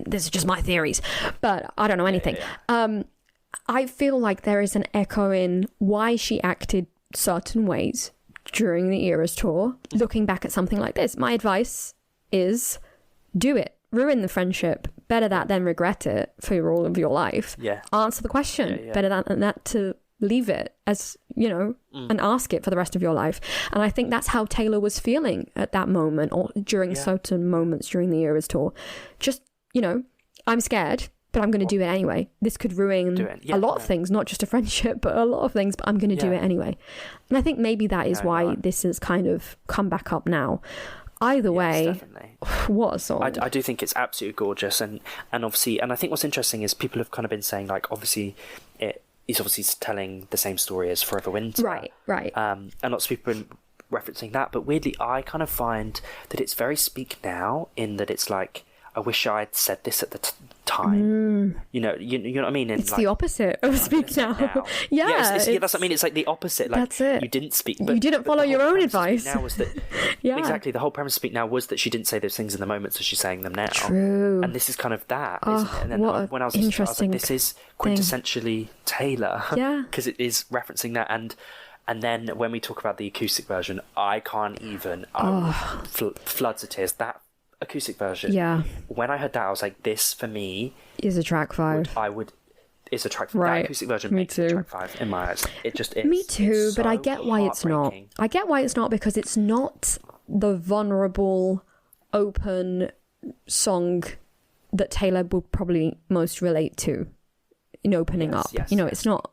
this is just my theories, but I don't know anything. I feel like there is an echo in why she acted certain ways during the Eras tour. Looking back at something like this, my advice is do it. Ruin the friendship. Better that than regret it for all of your life. Yeah. Answer the question. Better than that to leave it as, and ask it for the rest of your life. And I think that's how Taylor was feeling at that moment, or during certain moments during the Eras tour. Just, I'm scared, but I'm going to do it anyway. This could ruin a lot of things, not just a friendship, but a lot of things, but I'm going to do it anyway. And I think maybe that is why this has kind of come baback up now. Either way, definitely. What a song. I do think it's absolutely gorgeous. And obviously, and I think what's interesting is people have kind of been saying, like, obviously, he's obviously telling the same story as Forever Winter. Right. And lots of people have been referencing that. But weirdly, I kind of find that it's very Speak Now, in that it's like, I wish I'd said this at the time. You know what I mean? And it's the opposite of speak now. Yeah, that's what I mean. It's like the opposite. Like, that's it. You didn't speak. You didn't follow your own advice. Now was that yeah, exactly the whole premise of Speak Now was that she didn't say those things in the moment, so she's saying them now. True. And this is kind of that, isn't it? And then when I was interesting like, this is quintessentially Taylor. Yeah, because it is referencing that. And then when we talk about the acoustic version, I can't even floods of tears. That acoustic version. Yeah. When I heard that, I was like, this for me is a track 5. Is a track 5. Right. That acoustic version Me makes too. it track 5 in my eyes. It just is. Me too, it's but I get why it's not. I get why it's not, because it's not the vulnerable, open song that Taylor would probably most relate to in opening up. It's not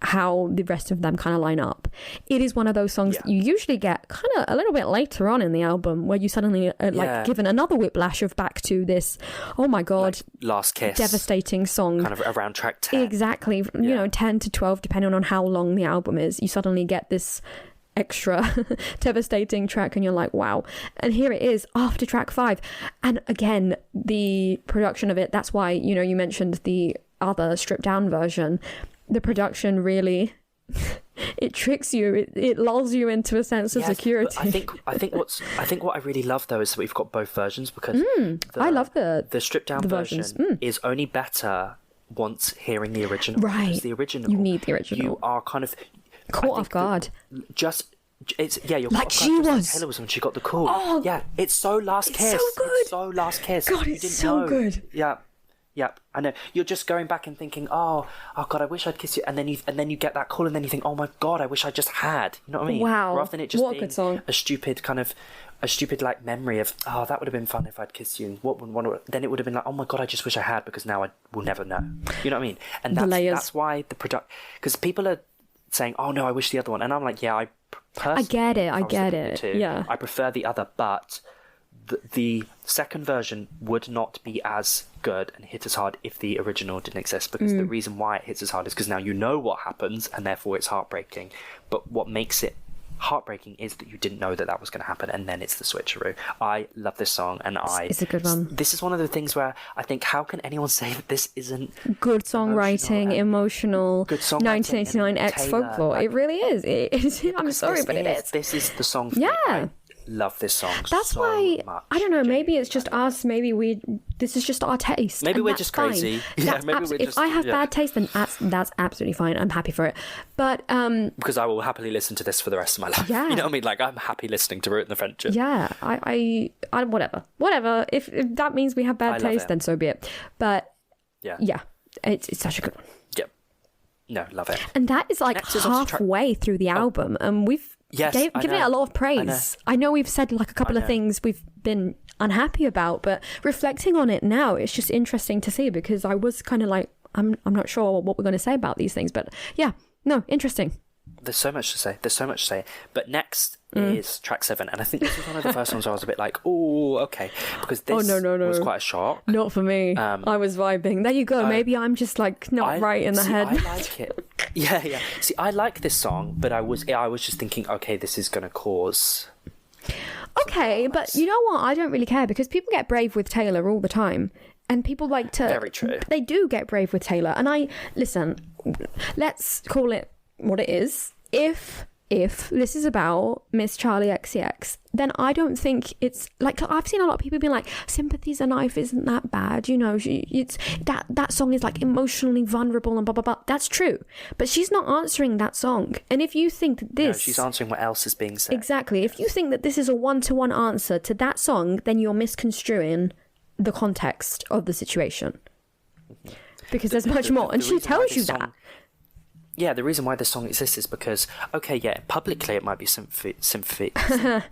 how the rest of them kind of line up. It is one of those songs that you usually get kind of a little bit later on in the album, where you suddenly like given another whiplash of back to this, oh my god, like Last Kiss, devastating song, kind of around track 10. Exactly. 10 to 12, depending on how long the album is. You suddenly get this extra devastating track, and you're like, wow. And here it is after track 5. And again, the production of it, that's why, you mentioned the other stripped down version. The production really it tricks you, it lulls you into a sense of security. I think what I really love though is that we've got both versions, because I love the stripped down version is only better once hearing the original. Right. Because the original, you need the original. You are kind of caught off guard. You're like caught she off guard, was. Like Taylor was when she got the call. Oh, yeah, it's so Last Kiss. So good. It's so Last Kiss. God, it's so good. Yeah. Yep, I know. You're just going back and thinking, oh God, I wish I'd kiss you, and then you get that call, and then you think, oh my God, I wish I just had. You know what I mean? Wow. Rather than it just what being a good song. a stupid like memory of, oh, that would have been fun if I'd kissed you. Then it would have been like, oh my God, I just wish I had, because now I will never know. You know what I mean? And that's why the because people are saying, oh no, I wish the other one, and I'm like, yeah, I get it. Yeah, I prefer the other, but the second version would not be as good and hit as hard if the original didn't exist, because the reason why it hits as hard is because now you know what happens, and therefore it's heartbreaking. But what makes it heartbreaking is that you didn't know that was going to happen, and then it's the switcheroo. I love this song, and it's a good one. This is one of the things where I think, how can anyone say that this isn't good songwriting, emotional, good songwriting, 1989 X folklore? Like, it really is. I'm sorry, but it is. This is the song for me. I love this song. That's so why much. I don't know. Maybe it's just us. Maybe this is just our taste. Maybe we're just crazy. Yeah, maybe we're just. If I have bad taste, then that's absolutely fine. I'm happy for it. But because I will happily listen to this for the rest of my life. Yeah. You know what I mean? Like, I'm happy listening to Ruin the Friendship. Yeah. I whatever. If that means we have bad taste, then so be it. But yeah, it's such a good one. Yep. No, love it. And that is like halfway through the album, and we've given it a lot of praise. I know we've said like a couple of things we've been unhappy about, but reflecting on it now, it's just interesting to see, because I was kind of like, I'm not sure what we're going to say about these things, but interesting. There's so much to say. But next is track 7, and I think this was one of the first ones I was a bit like, oh, okay, because this was quite a shock. Not for me. I was vibing. There you go. Maybe I'm just like not right in the head. I like it. Yeah. See, I like this song, but I was just thinking, okay, this is going to cause. Okay, but you know what? I don't really care, because people get brave with Taylor all the time. And people like to... Very true. They do get brave with Taylor. And listen, let's call it what it is. If this is about Miss Charlie XCX, then I don't think it's... Like, I've seen a lot of people being like, Sympathy's a Knife isn't that bad. You know, that song is like emotionally vulnerable and blah, blah, blah. That's true. But she's not answering that song. And if you think that this... No, she's answering what else is being said. Exactly. If you think that this is a one-to-one answer to that song, then you're misconstruing the context of the situation, because there's much more, and she tells you that. Yeah, the reason why this song exists is because, publicly it might be sympathy. I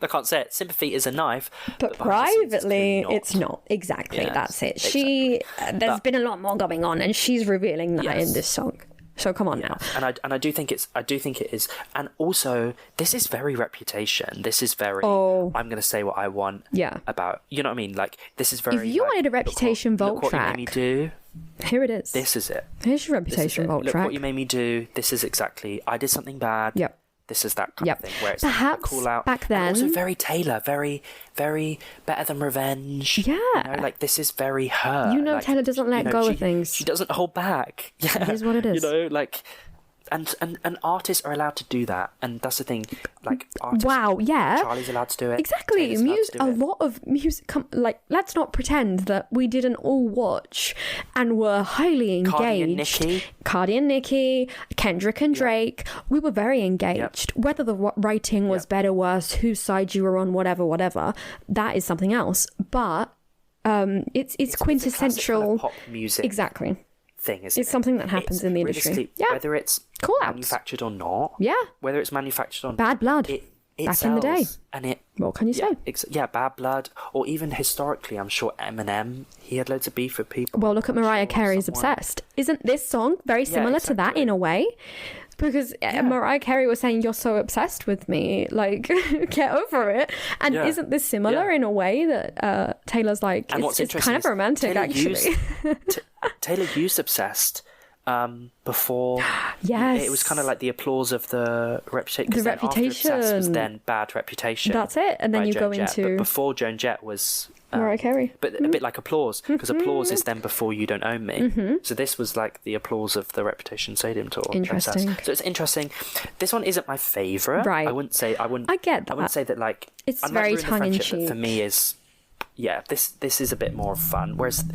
can't say it. Sympathy is a knife, but privately it's not. Exactly, yeah, that's it. Exactly. There's been a lot more going on, and she's revealing that in this song. So come on now. And I do think it is. And also, this is very Reputation. This is very, I'm going to say what I want about, you know what I mean? Like, this is very... If you wanted a Reputation vault track... Look what you made me do. Here it is. This is it. Here's your Reputation vault track. Look what you made me do. This is exactly... I did something bad. Yep. this is that kind of thing where it's perhaps a call out back then. And also very Taylor, very, very Better Than Revenge. Yeah. You know, like, this is very her. You know, like, Taylor doesn't let go of things. She doesn't hold back. Yeah. It is what it is. You know, like, and artists are allowed to do that, and that's the thing. Like, artists, wow, yeah, Charlie's allowed to do it. Exactly. A lot of music. Like, let's not pretend that we didn't all watch and were highly engaged. Cardi and Nicki, Kendrick and Drake. We were very engaged. Whether the writing was better, worse, whose side you were on, whatever, that is something else. But it's quintessential pop music. Exactly. Thing, isn't it's something that happens in the industry. Yeah. Whether it's manufactured or not. Yeah. Whether it's manufactured or not. Bad Blood. It back sells, in the day. And it. What can you say? Bad Blood. Or even historically, I'm sure Eminem, he had loads of beef with people. Well, look at Mariah Carey's Obsessed. Isn't this song very similar to that in a way? Because Mariah Carey was saying, "You're so obsessed with me, like, get over it." And isn't this similar in a way that Taylor's like, and it's kind of romantic, actually. Taylor used Obsessed before. Yes. It was kind of like the applause of the Reputation. The Reputation. Obsessed was then Bad Reputation. That's it. And then you go into... But before Joan Jett was... Mariah Carey. But a bit like Applause, because Applause is then Before You Don't Own Me. So this was like the applause of the Reputation Stadium tour. Interesting. Princess. So it's interesting. This one isn't my favourite. Right. I wouldn't say... I get that. I wouldn't say that, like... It's very tongue-in-cheek. For me is... Yeah, this is a bit more fun. Whereas...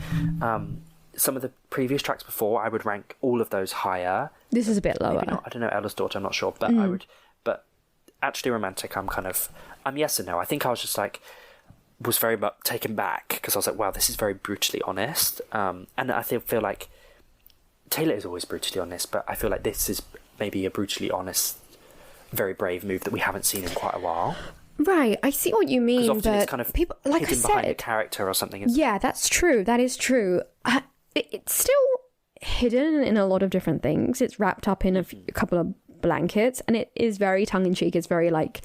some of the previous tracks before, I would rank all of those higher. This is a bit lower. Maybe not, I don't know, Eldest Daughter, I'm not sure, but I would. But Actually Romantic, I'm yes and no. I think I was just like, was very much taken back because I was like, wow, this is very brutally honest. And I feel like Taylor is always brutally honest, but I feel like this is maybe a brutally honest, very brave move that we haven't seen in quite a while. Right, I see what you mean, often but it's kind of people, like I hidden said, behind a character or something. Yeah, that's true. That is true. It's still hidden in a lot of different things. It's wrapped up in a couple of blankets, and it is very tongue-in-cheek. It's very, like,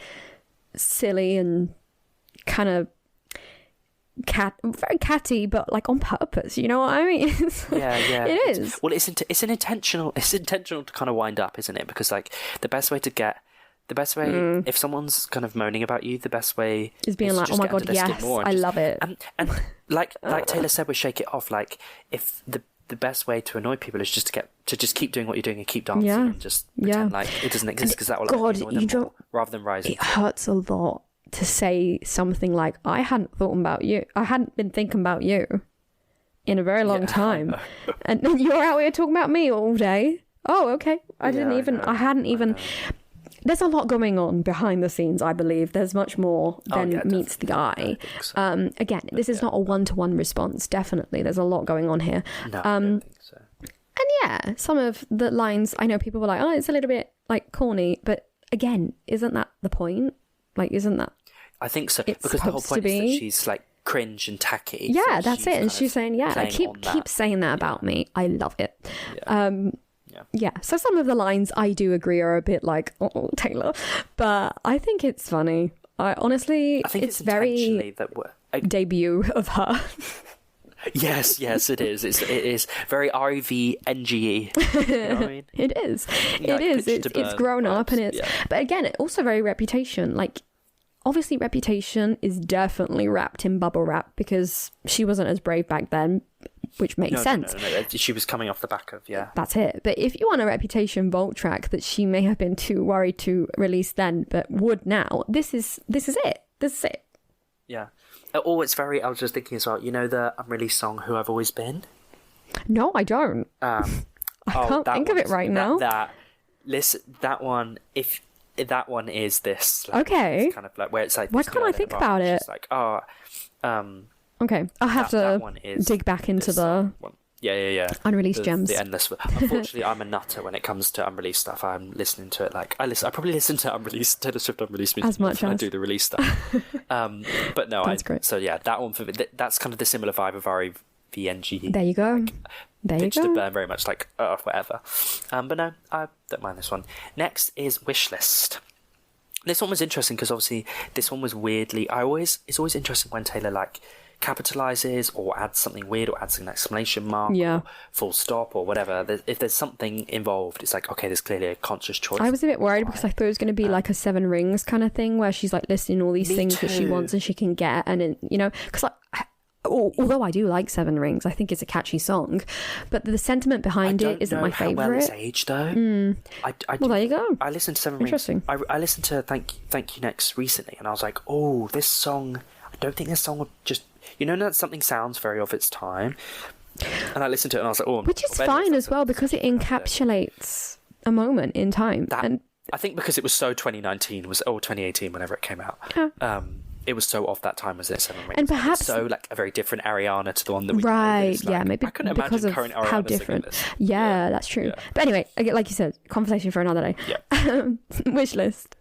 silly and kind of very catty, but, like, on purpose. You know what I mean? Yeah. It is. Well, it's intentional to kind of wind up, isn't it? Because, like, if someone's kind of moaning about you, the best way is being like, oh my god, yes, I love it. And like Taylor said with Shake It Off, like, if the best way to annoy people is just to just keep doing what you're doing and keep dancing and just pretend like it doesn't exist, because that will annoy them more, rather than rising. It hurts a lot to say something like, I hadn't been thinking about you in a very long time. And you're out here talking about me all day. Oh, okay. I hadn't even... There's a lot going on behind the scenes, I believe. There's much more than meets the eye. So. Again, this is not a one-to-one response, definitely. There's a lot going on here. No, I don't think so. And yeah, some of the lines, I know people were like, oh, it's a little bit, like, corny. But again, isn't that the point? Like, isn't that... I think so, because the whole point is that she's, like, cringe and tacky. Yeah, so that's it. And she's saying, keep saying that about me. I love it. Yeah. So some of the lines I do agree are a bit like, oh, Taylor, but I think it's funny. I think it's very debut of her. Yes, it is. It is very REVNGE. You know what I mean? It is. It's grown up, and but again, it also very Reputation. Like, obviously, Reputation is definitely wrapped in bubble wrap because she wasn't as brave back then. Which makes sense. No. She was coming off the back of, That's it. But if you want a Reputation vault track that she may have been too worried to release then, but would now, this is it. This is it. Yeah. Oh, it's very... I was just thinking as well, you know the unreleased song, Who I've Always Been? No, I don't. I can't think of it right now. That one, if that one is this... Like, okay. It's kind of like where it's like... Why can't I think about it? It's like, okay, I'll have to dig back into the unreleased gems. The endless. Unfortunately, I'm a nutter when it comes to unreleased stuff. I'm listening to it like I probably listen to unreleased Taylor Swift unreleased music as much as I do the release stuff. But no, that's great. So yeah, that one for me, that's kind of the similar vibe of REVNG. There you go. Pitch to burn, very much like whatever. But no, I don't mind this one. Next is Wishlist. This one was interesting because obviously this one was weirdly. It's always interesting when Taylor like capitalizes or adds something weird or adds an exclamation mark Yeah. or full stop or whatever, if there's something involved, it's like, okay, there's clearly a conscious choice. I was a bit worried because I thought it was going to be like a Seven Rings kind of thing where she's like listing all these things that she wants and she can get, and then, you know, because although I do like Seven Rings, I think it's a catchy song, but the sentiment behind it isn't my favorite. Well, it's aged though. Well, there you go. I listened to Seven Rings. Interesting. I listened to Thank You Next recently, and I was like, oh, this song. I don't think this song would just, you know, that something sounds very of its time. And I listened to it and I was like, oh, which is fine as well because it encapsulates a moment in time. And I think because it was so 2019 or 2018, whenever it came out. Yeah. It was so of that time, was it? Seven Rings. And perhaps so like a very different Ariana to the one that we right, know. yeah, maybe I couldn't because imagine of current Ariana how different. This. Yeah, that's true. Yeah. But anyway, like you said, conversation for another day. Yeah. Wish list.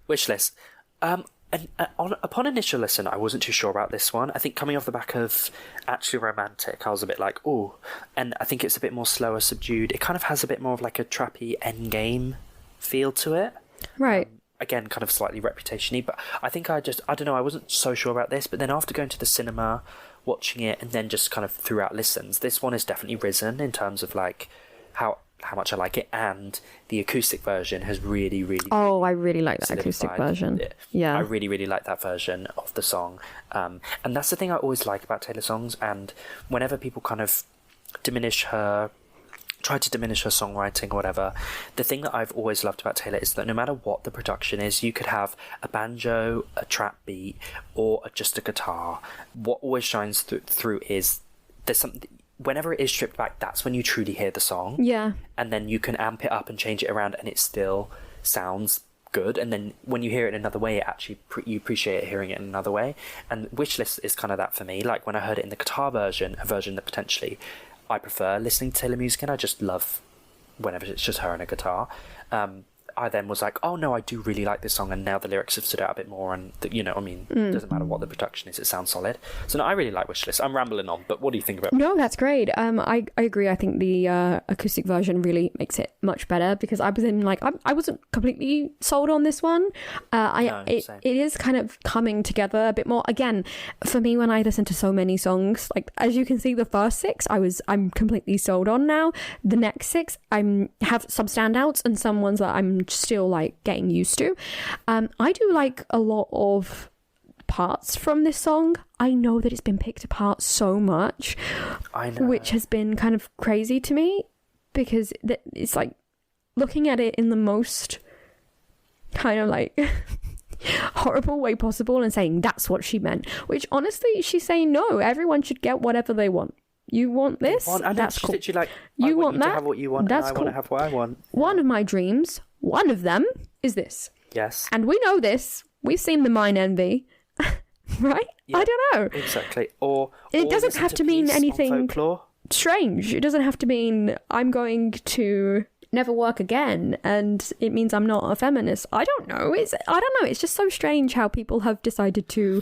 Upon initial listen, I wasn't too sure about this one. I think coming off the back of Actually Romantic, I was a bit like, ooh. And I think it's a bit more slower, subdued. It kind of has a bit more of like a trappy endgame feel to it. Right. Again, kind of slightly reputation-y, but I think I don't know, I wasn't so sure about this, but then after going to the cinema, watching it, and then just kind of throughout listens, this one has definitely risen in terms of like how much I like it, and the acoustic version has really, really... Oh, I really like that acoustic version. Yeah. I really, really like that version of the song. And that's the thing I always like about Taylor songs, and whenever people kind of try to diminish her songwriting or whatever, the thing that I've always loved about Taylor is that no matter what the production is, you could have a banjo, a trap beat, or just a guitar. What always shines through is there's something... Whenever it is stripped back, that's when you truly hear the song. Yeah. And then you can amp it up and change it around and it still sounds good. And then when you hear it in another way, it actually you appreciate hearing it in another way. And Wishlist is kind of that for me. Like when I heard it in the guitar version, a version that potentially I prefer listening to Taylor music, and I just love whenever it's just her and a guitar. I then was like, oh no, I do really like this song, and now the lyrics have stood out a bit more, and you know, I mean, it doesn't matter what the production is, it sounds solid. So no, I really like Wishlist. I'm rambling on, but what do you think about it? No, that's great. I agree. I think the acoustic version really makes it much better, because I was in like I wasn't completely sold on this one. It is kind of coming together a bit more. Again, for me, when I listen to so many songs, like as you can see, the first 6 I'm completely sold on now. The next 6 have some standouts and some ones that I'm still like getting used to. I do like a lot of parts from this song. I know that it's been picked apart so much, I know, which has been kind of crazy to me, because it's like looking at it in the most kind of like horrible way possible and saying that's what she meant, which honestly she's saying no, everyone should get whatever they want. You want this? That's cool. Like, you want that? To have what you want, that's and I cool. want to have what I want. One of my dreams, one of them, is this. Yes. And we know this. We've seen the Mine Envy. Right? Yeah, I don't know. Exactly. Or it doesn't have to mean anything folklore. Strange. It doesn't have to mean I'm going to never work again and it means I'm not a feminist. I don't know. It's just so strange how people have decided to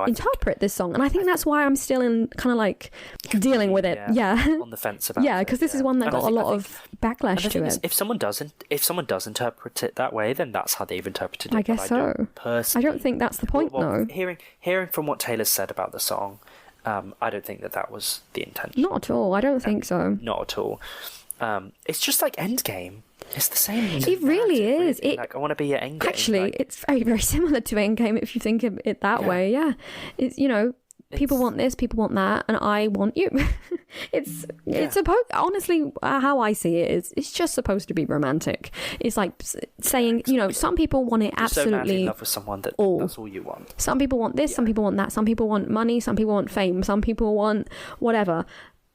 interpret this song, and I think that's why I'm still in kind of like dealing with it. Yeah. On the fence about it. Yeah, because this is one that got a lot of backlash to it. If someone does interpret it that way, then that's how they've interpreted it. I guess so. I don't think that's the point, though. Hearing from what Taylor said about the song, I don't think that was the intention. Not at all. I don't think so. Not at all. It's just like Endgame. It's the same. It really is. Really. Like I want to be at Endgame. Actually, it's very, very similar to Endgame if you think of it that way. Yeah, it's people want this, people want that, and I want you. It's supposed. Honestly, how I see it is, it's just supposed to be romantic. It's like saying, some people want it absolutely. You're so madly in love with someone that that's all you want. Some people want this, some people want that, some people want money, some people want fame, some people want whatever.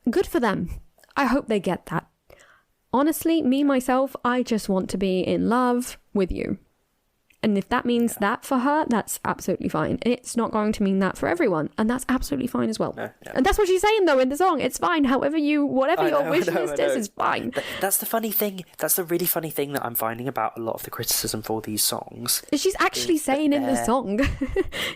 Good for them. I hope they get that. Honestly, me, myself, I just want to be in love with you. And if that means that for her, that's absolutely fine. It's not going to mean that for everyone. And that's absolutely fine as well. No. And that's what she's saying, though, in the song. It's fine. Whatever your wish list is fine. That's the funny thing. That's the really funny thing that I'm finding about a lot of the criticism for these songs. She's actually saying in the song.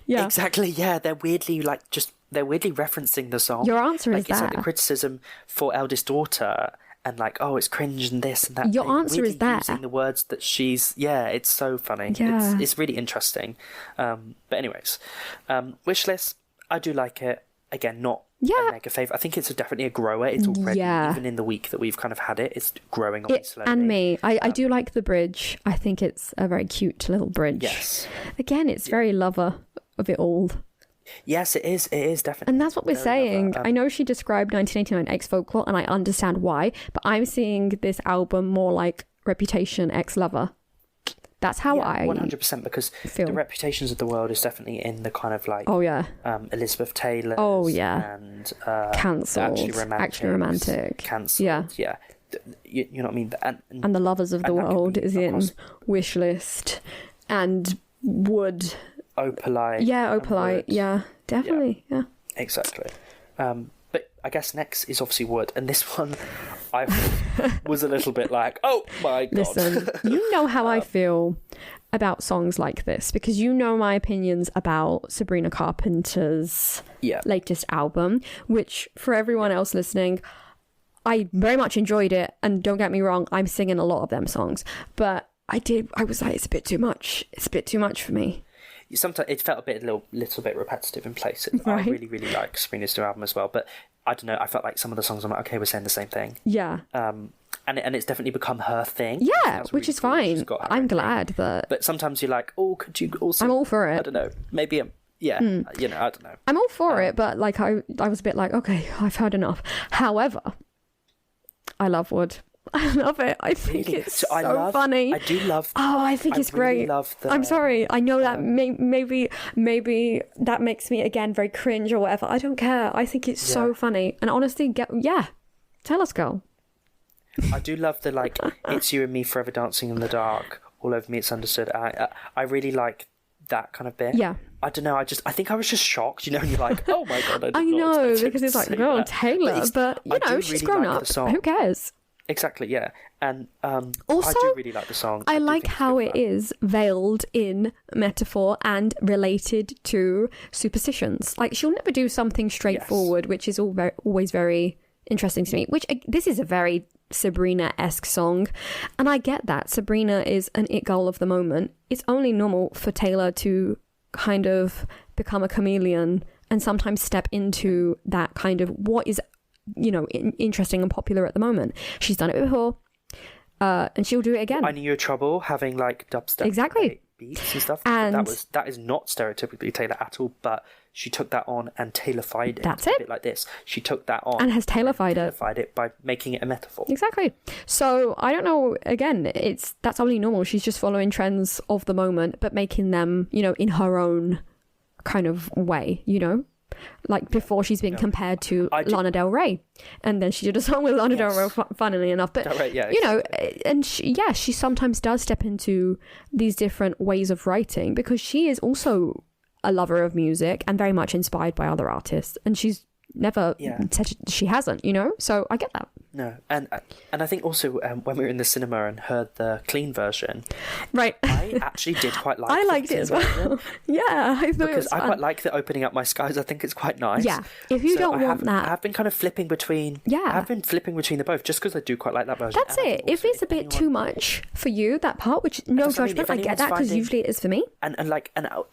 Yeah. Exactly, yeah. They're weirdly referencing the song. Your answer is It's like the criticism for Eldest Daughter. And like, oh, it's cringe and this and that. Your answer is that. Using the words that she's... Yeah, it's so funny. Yeah. It's really interesting. But anyways, Wishlist, I do like it. again, not a mega favourite. I think it's definitely a grower. It's already, even in the week that we've kind of had it, it's growing on me slowly. And me. I do like the bridge. I think it's a very cute little bridge. Yes. Again, it's very lover of it all. Yes, it is. It is definitely. And that's what we're saying. I know she described 1989 X Folklore, and I understand why, but I'm seeing this album more like Reputation X Lover. That's how I 100%, because feel. the reputations of the world is definitely in the kind of like Elizabeth Taylor and cancelled, actually romantic, cancelled, you know what I mean, and the lovers of the world is in Wishlist and Wood. Opalite. Yeah, Opalite. Yeah, definitely. Yeah. Exactly. But I guess next is obviously Wood. And this one, I was a little bit like, oh my God. Listen, you know how I feel about songs like this, because you know my opinions about Sabrina Carpenter's latest album, which for everyone else listening, I very much enjoyed it. And don't get me wrong, I'm singing a lot of them songs. But I was like, it's a bit too much. It's a bit too much for me. Sometimes it felt a little bit repetitive in places. Right. I really, really like Sabrina's new album as well, but I don't know, I felt like some of the songs I'm like, okay, we're saying the same thing. Yeah. And it's definitely become her thing. Yeah, which is fine. I'm glad that. But sometimes you're like, oh, could you also? I'm all for it. I don't know. Maybe you know, I don't know. I'm all for it, but like I was a bit like, okay, I've heard enough. However, I love Wood. I love it. I think it's so funny. I do love. Oh, I think it's great. I'm sorry. I know that maybe that makes me again very cringe or whatever. I don't care. I think it's so funny. And honestly, tell us, girl. I do love the like. It's you and me forever dancing in the dark. All over me, it's understood. I really like that kind of bit. Yeah. I don't know. I think I was just shocked. You know, and you're like, oh my God. I know, because it's like, girl, Taylor, but you know, she's grown up. Who cares? Exactly, yeah. And also, I do really like the song. I like how it is veiled in metaphor and related to superstitions. Like, she'll never do something straightforward, which is always very interesting to me. Which, this is a very Sabrina-esque song. And I get that. Sabrina is an it girl of the moment. It's only normal for Taylor to kind of become a chameleon and sometimes step into that kind of what is, you know, interesting and popular at the moment. She's done it before, and she'll do it again. I Knew Your Trouble, having like dubstep beats and stuff. And that is not stereotypically Taylor at all, but she took that on and Taylor-fied it. That's it. A bit like this. She took that on and has Taylor-fied it by making it a metaphor. Exactly. So I don't know. Again, that's only normal. She's just following trends of the moment, but making them, you know, in her own kind of way. You know. Like before, she's been compared to Lana Del Rey, and then she did a song with Lana Del Rey, funnily enough. But you know, and she sometimes does step into these different ways of writing because she is also a lover of music and very much inspired by other artists, and she's never said she hasn't, you know. So I get that. No, and I think also when we were in the cinema and heard the clean version, right? I actually did quite like. I liked it as well. Yeah, I thought because I quite like the opening up my skies. I think it's quite nice. Yeah, if you don't want that, I have been kind of flipping between. Yeah, I have been flipping between the both just because I do quite like that version. That's it. If it's a bit too much for you, that part, which no judgment, I get that because usually it is for me. And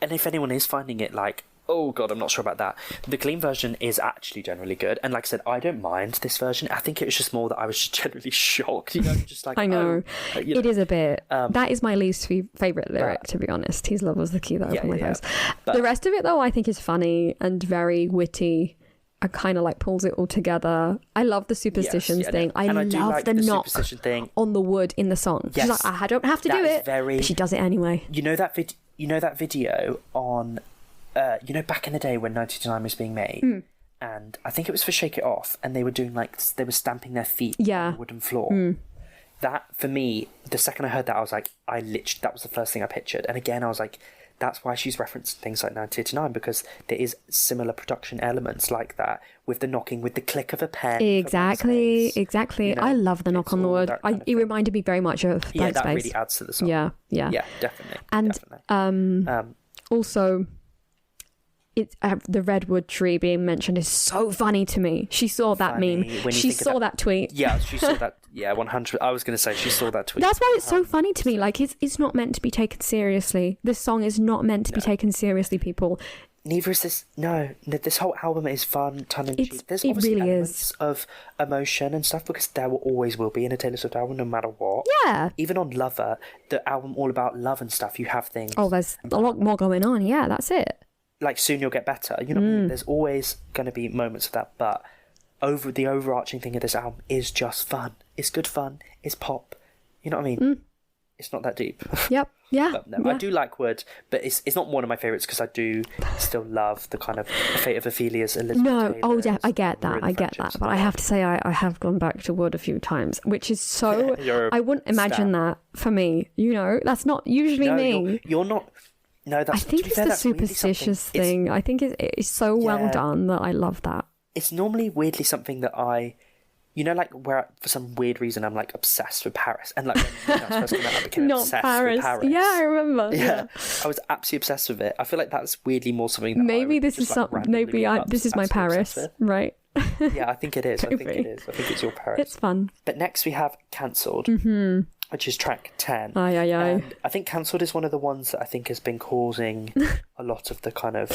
if anyone is finding it like, oh God, I'm not sure about that. The clean version is actually generally good. And like I said, I don't mind this version. I think it was just more that I was just generally shocked, you know, just like, I know. It is a bit. That is my least favourite lyric, to be honest. His love was the key that opened my eyes. The rest of it, though, I think is funny and very witty. I kind of like pulls it all together. I love the superstitions thing. I love the knock on the wood in the song. She's like, I don't have to do it, but she does it anyway. You know that video on... you know, back in the day when 1989 was being made, and I think it was for Shake It Off, and they were doing they were stamping their feet on the wooden floor. That, for me, the second I heard that, I was like, that was the first thing I pictured. And again, I was like, that's why she's referenced things like 1989, because there is similar production elements like that, with the knocking, with the click of a pen. Exactly. You know, I love the knock on the wood. It reminded me very much of Blank Space. That really adds to the song. Yeah, definitely. And also... the redwood tree being mentioned is so funny to me. She saw that meme. She saw that tweet. Yeah, she saw that. Yeah, 100. I was going to say she saw that tweet. That's why it's so funny to me. Like, it's not meant to be taken seriously. This song is not meant to be taken seriously, people. neither is this. No, this whole album is fun, tongue in cheek. There's it obviously really elements of emotion and stuff, because there always will be in a Taylor Swift album, no matter what. Yeah. Even on Lover, the album all about love and stuff, you have things. Oh, there's a lot more going on. Yeah, that's it. Like Soon You'll Get Better. You know what I mean? There's always going to be moments of that, but the overarching thing of this album is just fun. It's good fun. It's pop. You know what I mean? It's not that deep. Yep. Yeah. But no, I do like Wood, but it's not one of my favourites, because I do still love the kind of Fate of Ophelia's Elizabeth No, Taylor. yeah, I get that. I get that. But I have to say, I have gone back to Wood a few times, which is so. I wouldn't imagine that for me. You know, that's not usually me. You're not. No, that's. I think it's the superstitious thing. I think it's so well done that I love that. It's normally weirdly something that I. You know, like, where for some weird reason I'm like obsessed with Paris, and like when that first came out, I became Not obsessed Paris. with Paris. Yeah, I remember. Yeah, I was absolutely obsessed with it. I feel like that's weirdly more something that maybe this is something. Maybe this is my Paris, right? Yeah, I think it is. I think it is. I think it's your Paris. It's fun. But next we have Cancelled, which is track 10. Aye. And I think Cancelled is one of the ones that I think has been causing a lot of the kind of.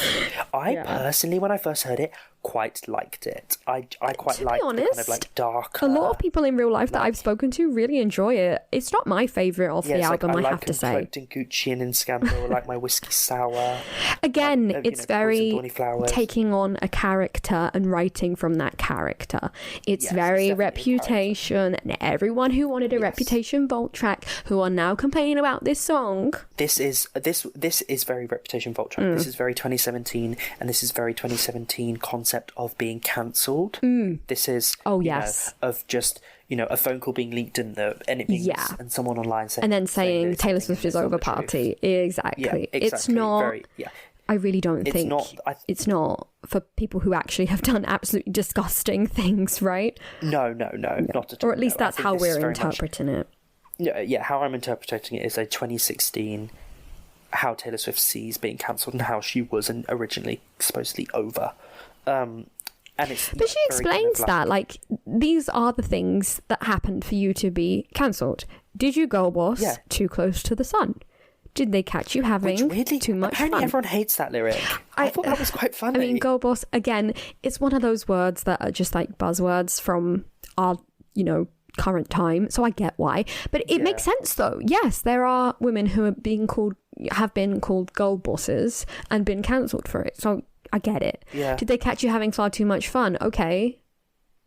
Personally, when I first heard it, quite liked it. I quite liked the kind of like dark. A lot of people in real life that I've spoken to really enjoy it. It's not my favourite of the album, like, I have to say. Cloaked in Gucci and in Scandal, like my whiskey sour. Again, it's very taking on a character and writing from that character. It's very Reputation, and everyone who wanted a Reputation Vault track, who are now complaining about this song. This is very Reputation Vault track. This is very 2017, and this is very 2017 concept of being cancelled. This is of just a phone call being leaked and it being and someone online saying, and then saying Taylor Swift is over party. Exactly. It's not. I really don't think it's not for people who actually have done absolutely disgusting things, right? No, not at all. Or at least that's how we're interpreting it. Yeah, how I'm interpreting it is a 2016 how Taylor Swift sees being cancelled and how she wasn't originally supposedly over. But she explains that, like, these are the things that happened for you to be cancelled. Did you go, boss, too close to the sun? Did they catch you having too much apparently fun? Everyone hates that lyric. I thought that was quite funny. I mean, go, boss, again, it's one of those words that are just like buzzwords from our, current time. So I get why. But it makes sense, though. Yes, there are women who have been called girl bosses and been cancelled for it. So I get it. Yeah. Did they catch you having far too much fun? Okay.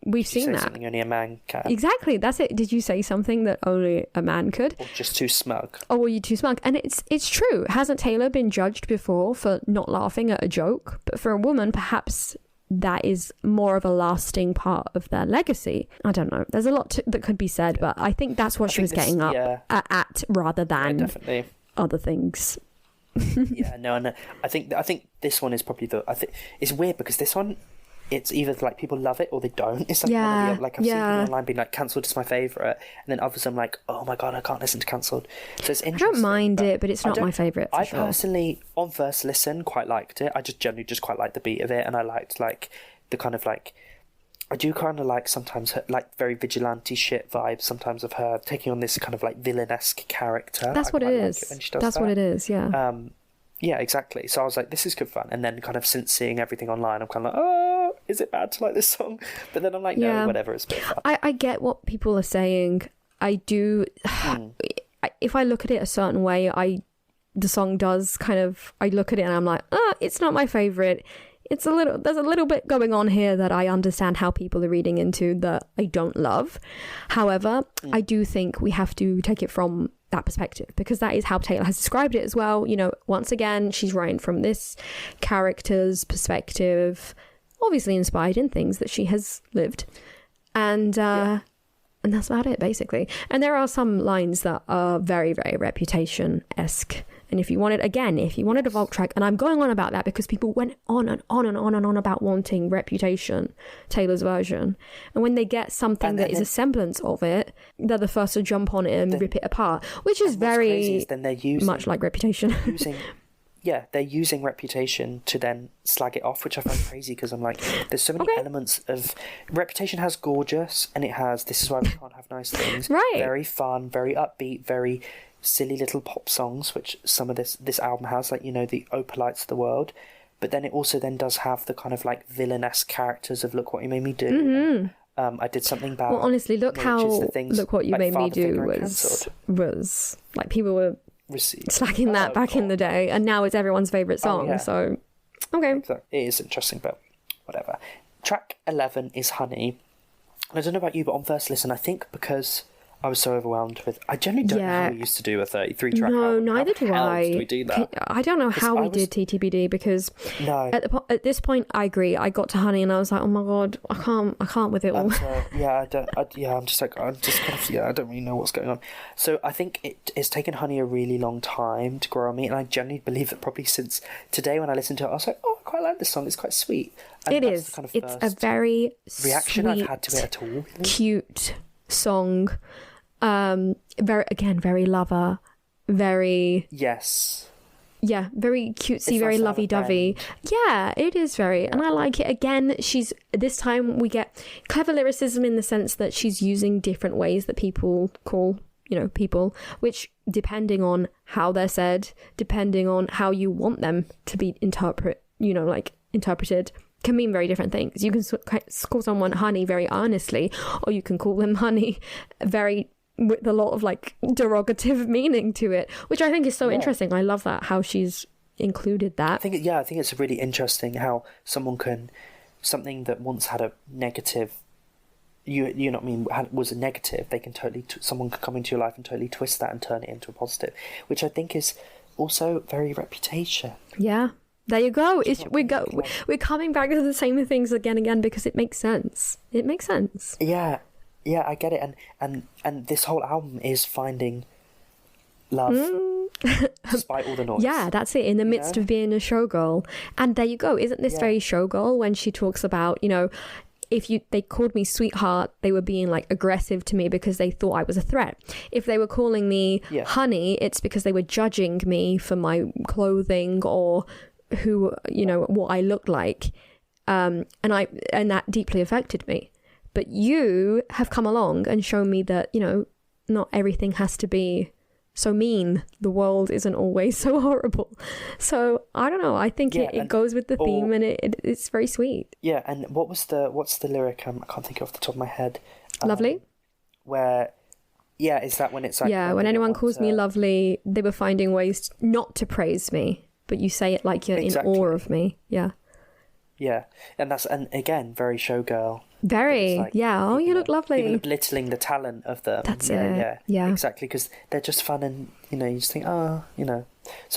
We've seen that. Something only a man can. Exactly. That's it. Did you say something that only a man could? Or just too smug. Oh, were you too smug? And it's true. Hasn't Taylor been judged before for not laughing at a joke? But for a woman, perhaps that is more of a lasting part of their legacy. I don't know. There's a lot that could be said, but I think that's what she was getting up at rather than other things. No. I think this one is probably it's weird because this one, it's either like people love it or they don't. It's like one of the, like I've seen people online being like Cancelled is my favourite, and then others I'm like, oh my god, I can't listen to Cancelled. So it's interesting. I don't mind it, but it's not my favourite. I personally, on first listen, quite liked it. I just generally just quite liked the beat of it, and I liked like the kind of like. I do kind of like sometimes her, like very vigilante shit vibes sometimes of her taking on this kind of like villain-esque character. That's what it is. That's what it is. Yeah. Yeah, exactly. So I was like, this is good fun. And then kind of since seeing everything online, I'm kind of like, oh, is it bad to like this song? But then I'm like, no, whatever, it's a bit fun. I get what people are saying. I do. If I look at it a certain way, the song does kind of, I look at it and I'm like, it's not my favourite. There's a little bit going on here that I understand how people are reading into that I don't love. However, I do think we have to take it from that perspective, because that is how Taylor has described it as well. Once again, she's writing from this character's perspective, obviously inspired in things that she has lived. And that's about it, basically. And there are some lines that are very, very Reputation-esque. And if you wanted a vault track, and I'm going on about that because people went on and on and on and on about wanting Reputation, Taylor's version. And when they get something that is a semblance of it, they're the first to jump on it and rip it apart, which is very much like Reputation. They're using Reputation to then slag it off, which I find crazy because I'm like, there's so many elements of Reputation has Gorgeous, and it has This Is Why We Can't Have Nice Things. Right. Very fun, very upbeat, very silly little pop songs, which some of this album has, like, the Opalites of the world. but then it also then does have the kind of like villainous characters of Look What You Made Me Do. I did something bad. Well, honestly, Look What You Made Me Do was like, people were slacking that back in the day, and now it's everyone's favourite song. So, okay. Exactly. It is interesting, but whatever. Track 11 is Honey. I don't know about you, but on first listen, I think because I was so overwhelmed with... I generally don't know how we used to do a 33-track album. No, neither do I. Do we do that? I don't know how we did TTBD, because at this point, I agree. I got to Honey and I was like, oh my God, I can't with it all. I don't really know what's going on. So I think it's taken Honey a really long time to grow on me, and I genuinely believe that probably since today when I listened to it, I was like, oh, I quite like this song. It's quite sweet. And it is. Kind of it's a very reaction sweet, I've had to it at all. Cute song. Very lover, very very cutesy, very lovey-dovey. Yeah, it is very, and I like it. Again, this time we get clever lyricism in the sense that she's using different ways that people call people, which, depending on how they're said, depending on how you want them to be interpreted, can mean very different things. You can call someone honey very earnestly, or you can call them honey very with a lot of like derogative meaning to it, which I think is so interesting. I love that, how she's included that. I think it's really interesting how something that once had a negative, was a negative, they can totally, someone could come into your life and totally twist that and turn it into a positive, which I think is also very Reputation. Yeah. There you go. We're coming back to the same things again because it makes sense. It makes sense. Yeah, I get it. And this whole album is finding love despite all the noise. Yeah, that's it. In the midst of being a showgirl. And there you go. Isn't this very Showgirl when she talks about, if they called me sweetheart, they were being like aggressive to me because they thought I was a threat. If they were calling me honey, it's because they were judging me for my clothing or who, what I looked like. And that deeply affected me. But you have come along and shown me that, not everything has to be so mean. The world isn't always so horrible. So I don't know. I think it goes with the theme, and it's very sweet. Yeah. And what's the lyric? I can't think of off the top of my head. Lovely. Where, is that when it's like, when anyone calls me lovely, they were finding ways not to praise me, but you say it like you're in awe of me. Yeah. Yeah, and again, very Showgirl. Very, like, oh, you look lovely. Even belittling the talent of them. That's it. Yeah, exactly, because they're just fun, and you just think, So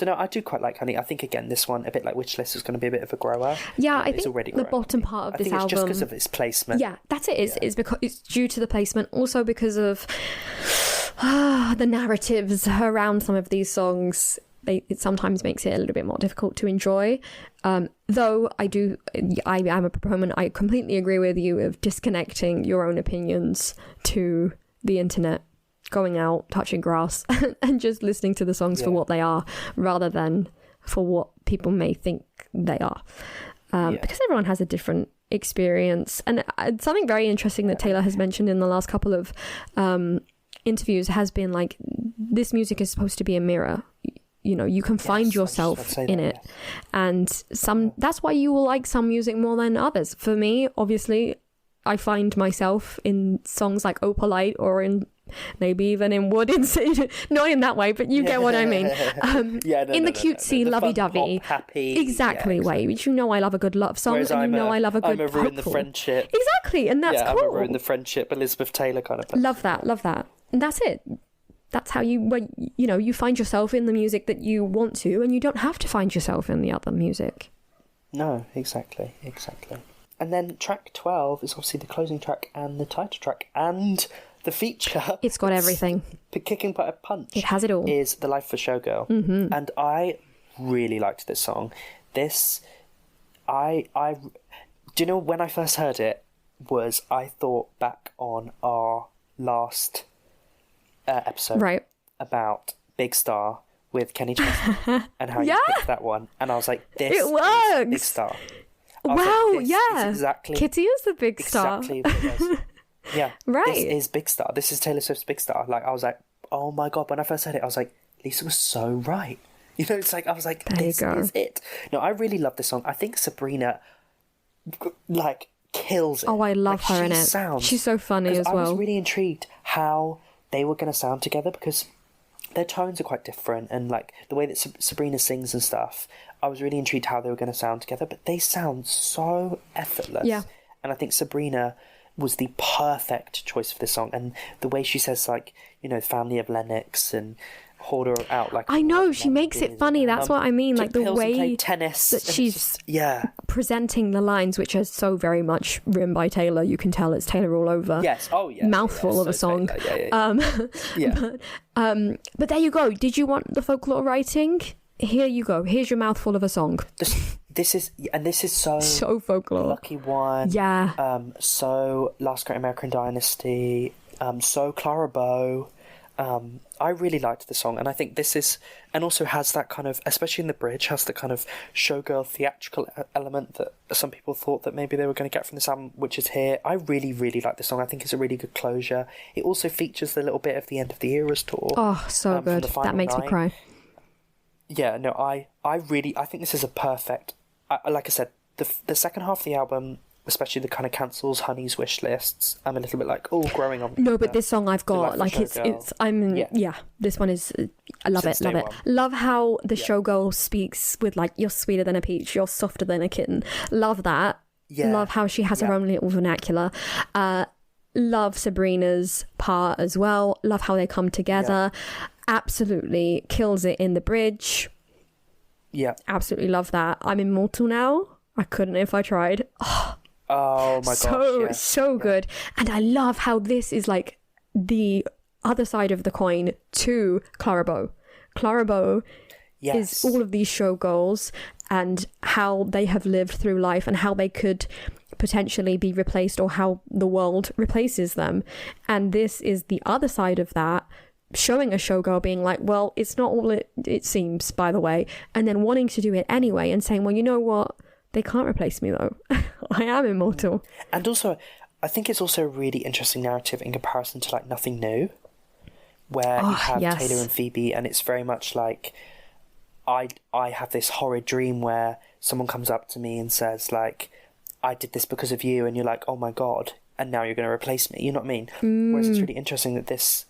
no, I do quite like Honey. I think again, this one, a bit like Wishlist, is going to be a bit of a grower. Yeah, I think the bottom part of this album. I think it's just because of its placement. Yeah, that's it. It's because it's due to the placement, also because of the narratives around some of these songs. It sometimes makes it a little bit more difficult to enjoy. Though I am a proponent, I completely agree with you, of disconnecting your own opinions to the internet, going out, touching grass, and just listening to the songs for what they are, rather than for what people may think they are. Because everyone has a different experience. And something very interesting that Taylor has mentioned in the last couple of interviews has been like, this music is supposed to be a mirror. You can find yourself in it. And that's why you will like some music more than others. For me, obviously, I find myself in songs like Opalite, or in maybe even in Wood, not in that way, but you get what I mean. In the cutesy, lovey-dovey, happy, exactly way. Which I love a good love song, whereas and I love a good I'm a Ruin the Friendship. Exactly, and that's cool. I'm a Ruin the Friendship, Elizabeth Taylor kind of person. Love that. And that's it. That's how you find yourself in the music that you want to, and you don't have to find yourself in the other music. No, exactly. And then track 12 is obviously the closing track and the title track and the feature. It's got everything. Kicking by a punch. It has it all. Is The Life for Showgirl. Mm-hmm. And I really liked this song. Do you know, when I first heard it, I thought back on our last episode about Big Star with Kenny Chesney and how you picked that one, and I was like, this is Big Star. Wow, like, this is exactly Kitty is the Big Star. Exactly what it was. Yeah, right. This is Big Star. This is Taylor Swift's Big Star. Like, I was like, oh my god, when I first heard it, I was like, Lisa was so right. You know, it's like, I was like, There you this go. is it. No, I really love this song. I think Sabrina, like, kills it. Oh, I love Like, her in it. sounds, She's so funny as I was well. really intrigued how they were going to sound together, because their tones are quite different, and like the way that Sabrina sings and stuff, I was really intrigued how they were going to sound together, but they sound so effortless. Yeah. And I think Sabrina was the perfect choice for this song, and the way she says, like, you know, family of Lennox and hauled her out like... I know, she makes it funny. That's what I mean. Like the way tennis, that she's yeah, presenting the lines, which are so very much written by Taylor. You can tell it's Taylor all over. Yes. Oh, yeah. Mouthful of a song. Yeah. But there you go. Did you want the folklore writing? Here you go. Here's your mouthful of a song. This is So folklore. Lucky One. Yeah. So Last Great American Dynasty. So Clara Bow. I really liked the song, and I think this is, and also has that kind of, especially in the bridge, has the kind of showgirl theatrical element that some people thought that maybe they were going to get from this album, which is here. I really, really like this song. I think it's a really good closure. It also features the little bit of the end of the Eras tour. Oh, so good. That makes me cry. Yeah, no, I think this is a perfect, like I said, the second half of the album, especially the kind of cancels, Honey's wish lists, I'm a little bit like, oh, growing on. No, but this song I've got, like, this one is, I love it, love it. Love how the showgirl speaks with, like, you're sweeter than a peach, you're softer than a kitten. Love that. Yeah. Love how she has her own little vernacular. Love Sabrina's part as well. Love how they come together. Absolutely kills it in the bridge. Yeah. Absolutely love that. I'm immortal now. I couldn't if I tried. Oh my gosh. So good. And I love how this is like the other side of the coin to Clara Bow. Clara Bow is all of these showgirls and how they have lived through life and how they could potentially be replaced, or how the world replaces them. And this is the other side of that, showing a showgirl being like, well, it's not all it seems, by the way, and then wanting to do it anyway and saying, well, you know what? They can't replace me, though. I am immortal. And also, I think it's also a really interesting narrative in comparison to, like, Nothing New, where you have Taylor and Phoebe, and it's very much like, I have this horrid dream where someone comes up to me and says, like, I did this because of you, and you're like, oh my God, and now you're going to replace me. You know what I mean? Whereas it's really interesting that this...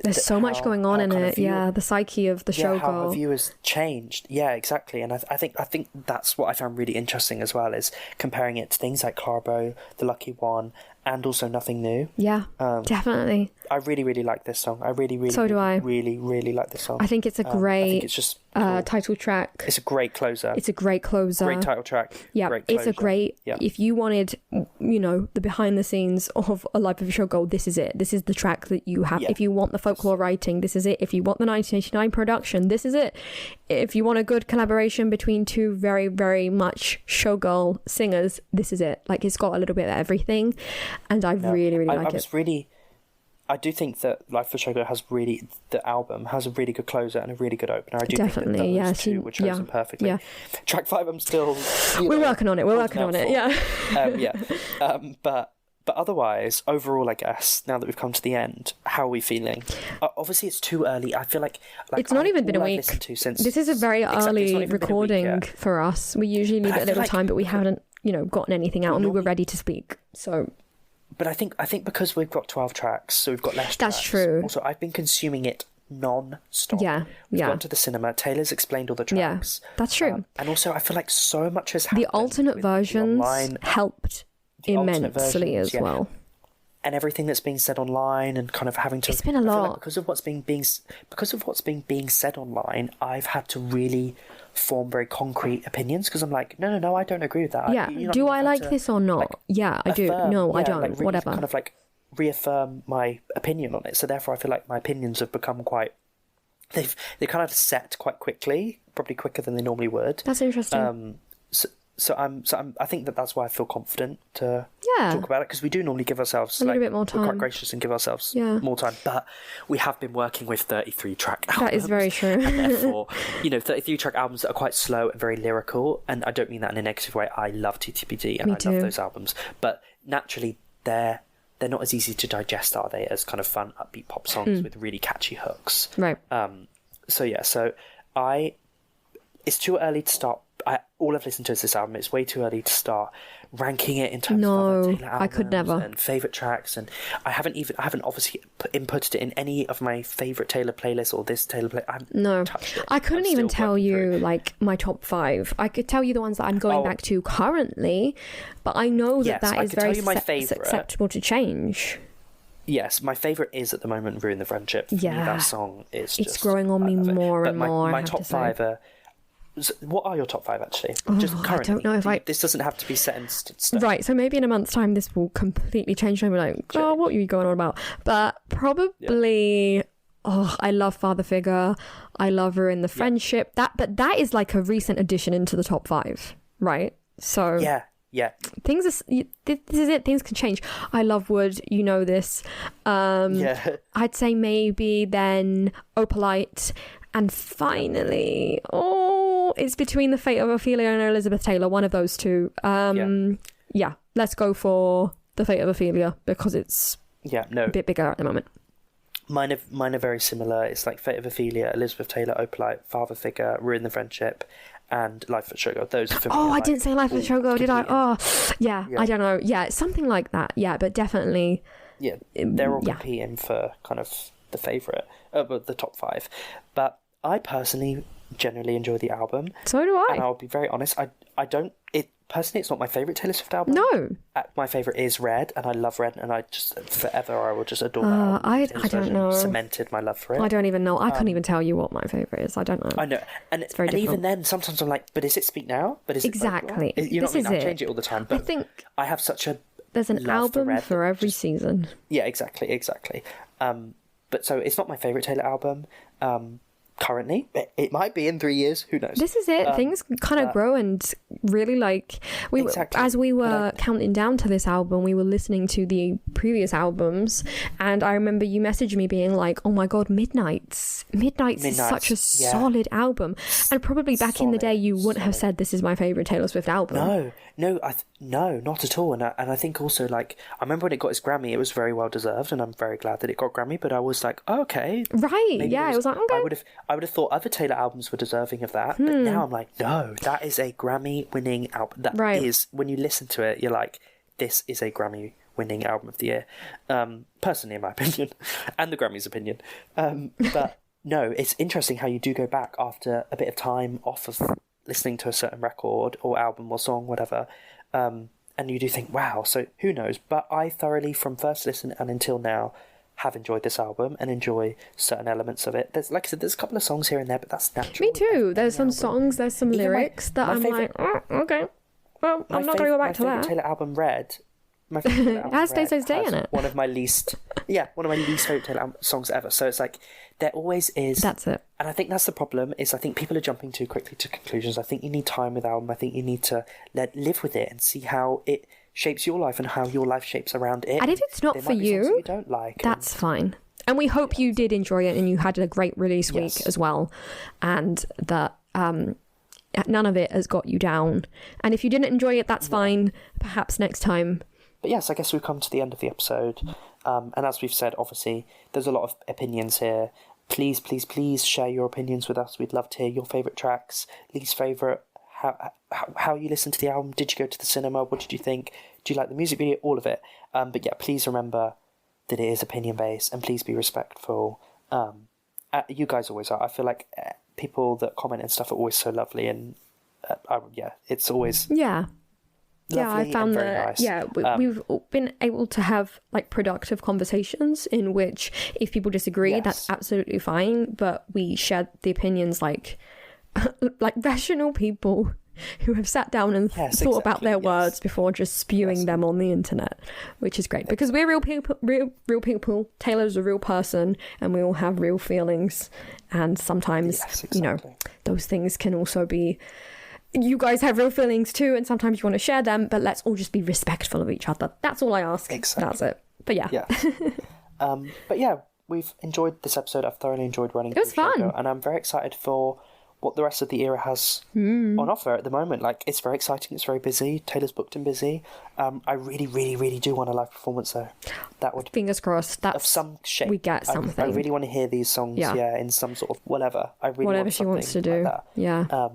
There's so much going on in it. The psyche of the showgirl. How her view has changed. Yeah, exactly. And I think that's what I found really interesting as well, is comparing it to things like Clara Bow, The Lucky One, and also Nothing New. Yeah, definitely. I really, really like this song. I really like this song. I think it's a great I think it's just title track. It's a great closer. Great title track. Yeah, it's a great... Yeah. If you wanted, you know, the behind the scenes of a Life of a Showgirl, this is it. This is the track that you have. Yeah. If you want the folklore writing, this is it. If you want the 1989 production, this is it. If you want a good collaboration between two very, very much showgirl singers, this is it. Like, it's got a little bit of everything, and I really like it. I do think that Life of a Showgirl the album has a really good closer and a really good opener. I do think that those two were chosen perfectly. Yeah. Track 5, I'm still... We're working on it. But otherwise, overall, I guess, now that we've come to the end, how are we feeling? Obviously, it's too early. I feel like it's not even been a week. This is a very early recording for us. We usually leave it a little time, but we haven't, gotten anything out, and we were ready to speak. So... But I think because we've got 12 tracks, so we've got less tracks. That's true. Also, I've been consuming it non-stop. We've gone to the cinema. Taylor's explained all the tracks. Yeah, that's true. And also, I feel like so much has happened. The alternate versions helped immensely as well. And everything that's being said online, and kind of having to... It's been a lot. Because of what's being said online, I've had to really form very concrete opinions, because I'm like, no, I don't agree with that. Yeah. Do I like this or not? I do. No, I don't. Really whatever. Kind of like reaffirm my opinion on it. So therefore, I feel like my opinions have become quite... They kind of set quite quickly, probably quicker than they normally would. That's interesting. So I think that's why I feel confident to talk about it, because we do normally give ourselves a little bit more time. We're quite gracious and give ourselves more time, but we have been working with 33 track albums. That is very true. And therefore, 33 track albums that are quite slow and very lyrical, and I don't mean that in a negative way. I love TTPD and love those albums, but naturally they're not as easy to digest, are they, as kind of fun upbeat pop songs with really catchy hooks. Right. So it's too early to start. All I've listened to is this album. It's way too early to start ranking it in terms of other Taylor albums I could never. and favourite tracks. And I haven't obviously inputted it in any of my favourite Taylor playlists or this Taylor play. I couldn't even tell you like my top 5. I could tell you the ones that I'm going back to currently, but I know that is very susceptible to change. Yes, my favourite is at the moment "Ruin the Friendship." For me, that song is it's growing on me more and more. My top 5 are. What are your top 5 actually? Just currently. I don't know if this doesn't have to be set in stone. Right, so maybe in a month's time this will completely change. I'm like, oh, what are you going on about? But probably, I love Father Figure. I love Ruin the Friendship. But that is like a recent addition into the top 5, right? So yeah. Things are, this is it. Things can change. I love Wood. You know this. I'd say maybe then Opalite. And finally, it's between the Fate of Ophelia and Elizabeth Taylor, one of those two. Let's go for the Fate of Ophelia because it's a bit bigger at the moment. Mine are very similar. It's like Fate of Ophelia, Elizabeth Taylor, Opalite, Father Figure, Ruin the Friendship, and Life at Showgirl. Those are for me. I didn't say Life at Showgirl, did I? I don't know. Yeah, something like that. Yeah, but definitely. Yeah, they're all competing for kind of the favourite, the top 5. But I personally generally enjoy the album. So do I. And I'll be very honest, I don't... Personally, it's not my favourite Taylor Swift album. No. My favourite is Red, and I love Red, and I will just adore that album. I don't know. Cemented my love for it. I don't even know. I couldn't even tell you what my favourite is. I don't know. I know. And it's very difficult. Even then, sometimes I'm like, but is it Speak Now? But is exactly. It... You know what I mean? I change it all the time, but I think I have such a... There's an album for every season. Yeah, exactly. But so it's not my favourite Taylor album currently. It might be in 3 years. Who knows? This is it. Things kind of grow and really like... As we were counting down to this album, we were listening to the previous albums, and I remember you messaged me being like, oh my God, Midnights is such a solid album. And probably back in the day, you wouldn't have said this is my favourite Taylor Swift album. No, not at all. And I think also, like, I remember when it got its Grammy, it was very well deserved, and I'm very glad that it got Grammy. But I was like, okay, right, yeah, it was like, okay. I would have thought other Taylor albums were deserving of that, but now I'm like, no, that is a Grammy-winning album. That is, when you listen to it, you're like, this is a Grammy-winning album of the year. Personally, in my opinion, and the Grammys' opinion. But no, it's interesting how you do go back after a bit of time off of listening to a certain record or album or song, whatever, and you do think, wow, so who knows? But I thoroughly, from first listen and until now, have enjoyed this album and enjoy certain elements of it. There's, like I said, there's a couple of songs here and there, but that's natural. Me too. There's some songs, there's some lyrics that I'm like, okay, well, I'm not going to go back to that. My favourite Taylor album, Red, it has Day Says Day in it. One of my least favourite Taylor songs ever. So it's like, there always is. That's it. And I think that's the problem, is I think people are jumping too quickly to conclusions. I think you need time with the album. I think you need to live with it and see how it shapes your life and how your life shapes around it. And if it's not for you don't like, that's fine. And we hope you did enjoy it and you had a great release week as well. And that none of it has got you down. And if you didn't enjoy it, that's fine. Perhaps next time. But yes, I guess we've come to the end of the episode. And as we've said, obviously, there's a lot of opinions here. Please, please, please share your opinions with us. We'd love to hear your favourite tracks, least favourite, how you listen to the album. Did you go to the cinema? What did you think? Do you like the music video? All of it. But yeah, please remember that it is opinion-based, and please be respectful. You guys always are. I feel like people that comment and stuff are always so lovely, and it's always... Yeah, I found that. Nice. Yeah, we've been able to have like productive conversations in which, if people disagree, that's absolutely fine. But we shared the opinions like rational people who have sat down and thought about their words before just spewing them on the internet, which is great because we're real people. Real people. Taylor's a real person, and we all have real feelings. And sometimes, those things can also be. You guys have real feelings too, and sometimes you want to share them, but let's all just be respectful of each other. That's all I ask. Exactly. That's it. But yeah. But yeah, we've enjoyed this episode. I've thoroughly enjoyed running. It was fun. Showgirl, and I'm very excited for what the rest of the era has on offer at the moment. Like, it's very exciting, it's very busy. Taylor's booked and busy. I really, really, really do want a live performance, though. That would... Fingers crossed. That's of some shape. We get something. I really want to hear these songs, in some sort of whatever. I really whatever want she wants to do. like that. Yeah.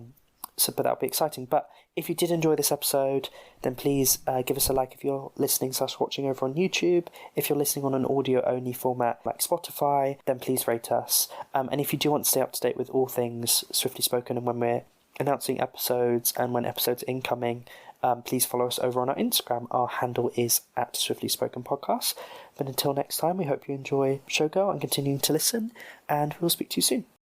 But that would be exciting. But if you did enjoy this episode, then please give us a like if you're listening / watching over on YouTube. If you're listening on an audio-only format like Spotify, then please rate us. And if you do want to stay up to date with all things Swiftly Spoken and when we're announcing episodes and when episodes are incoming, please follow us over on our Instagram. Our handle is @SwiftlySpokenPodcast. But until next time, we hope you enjoy Showgirl and continuing to listen, and we'll speak to you soon.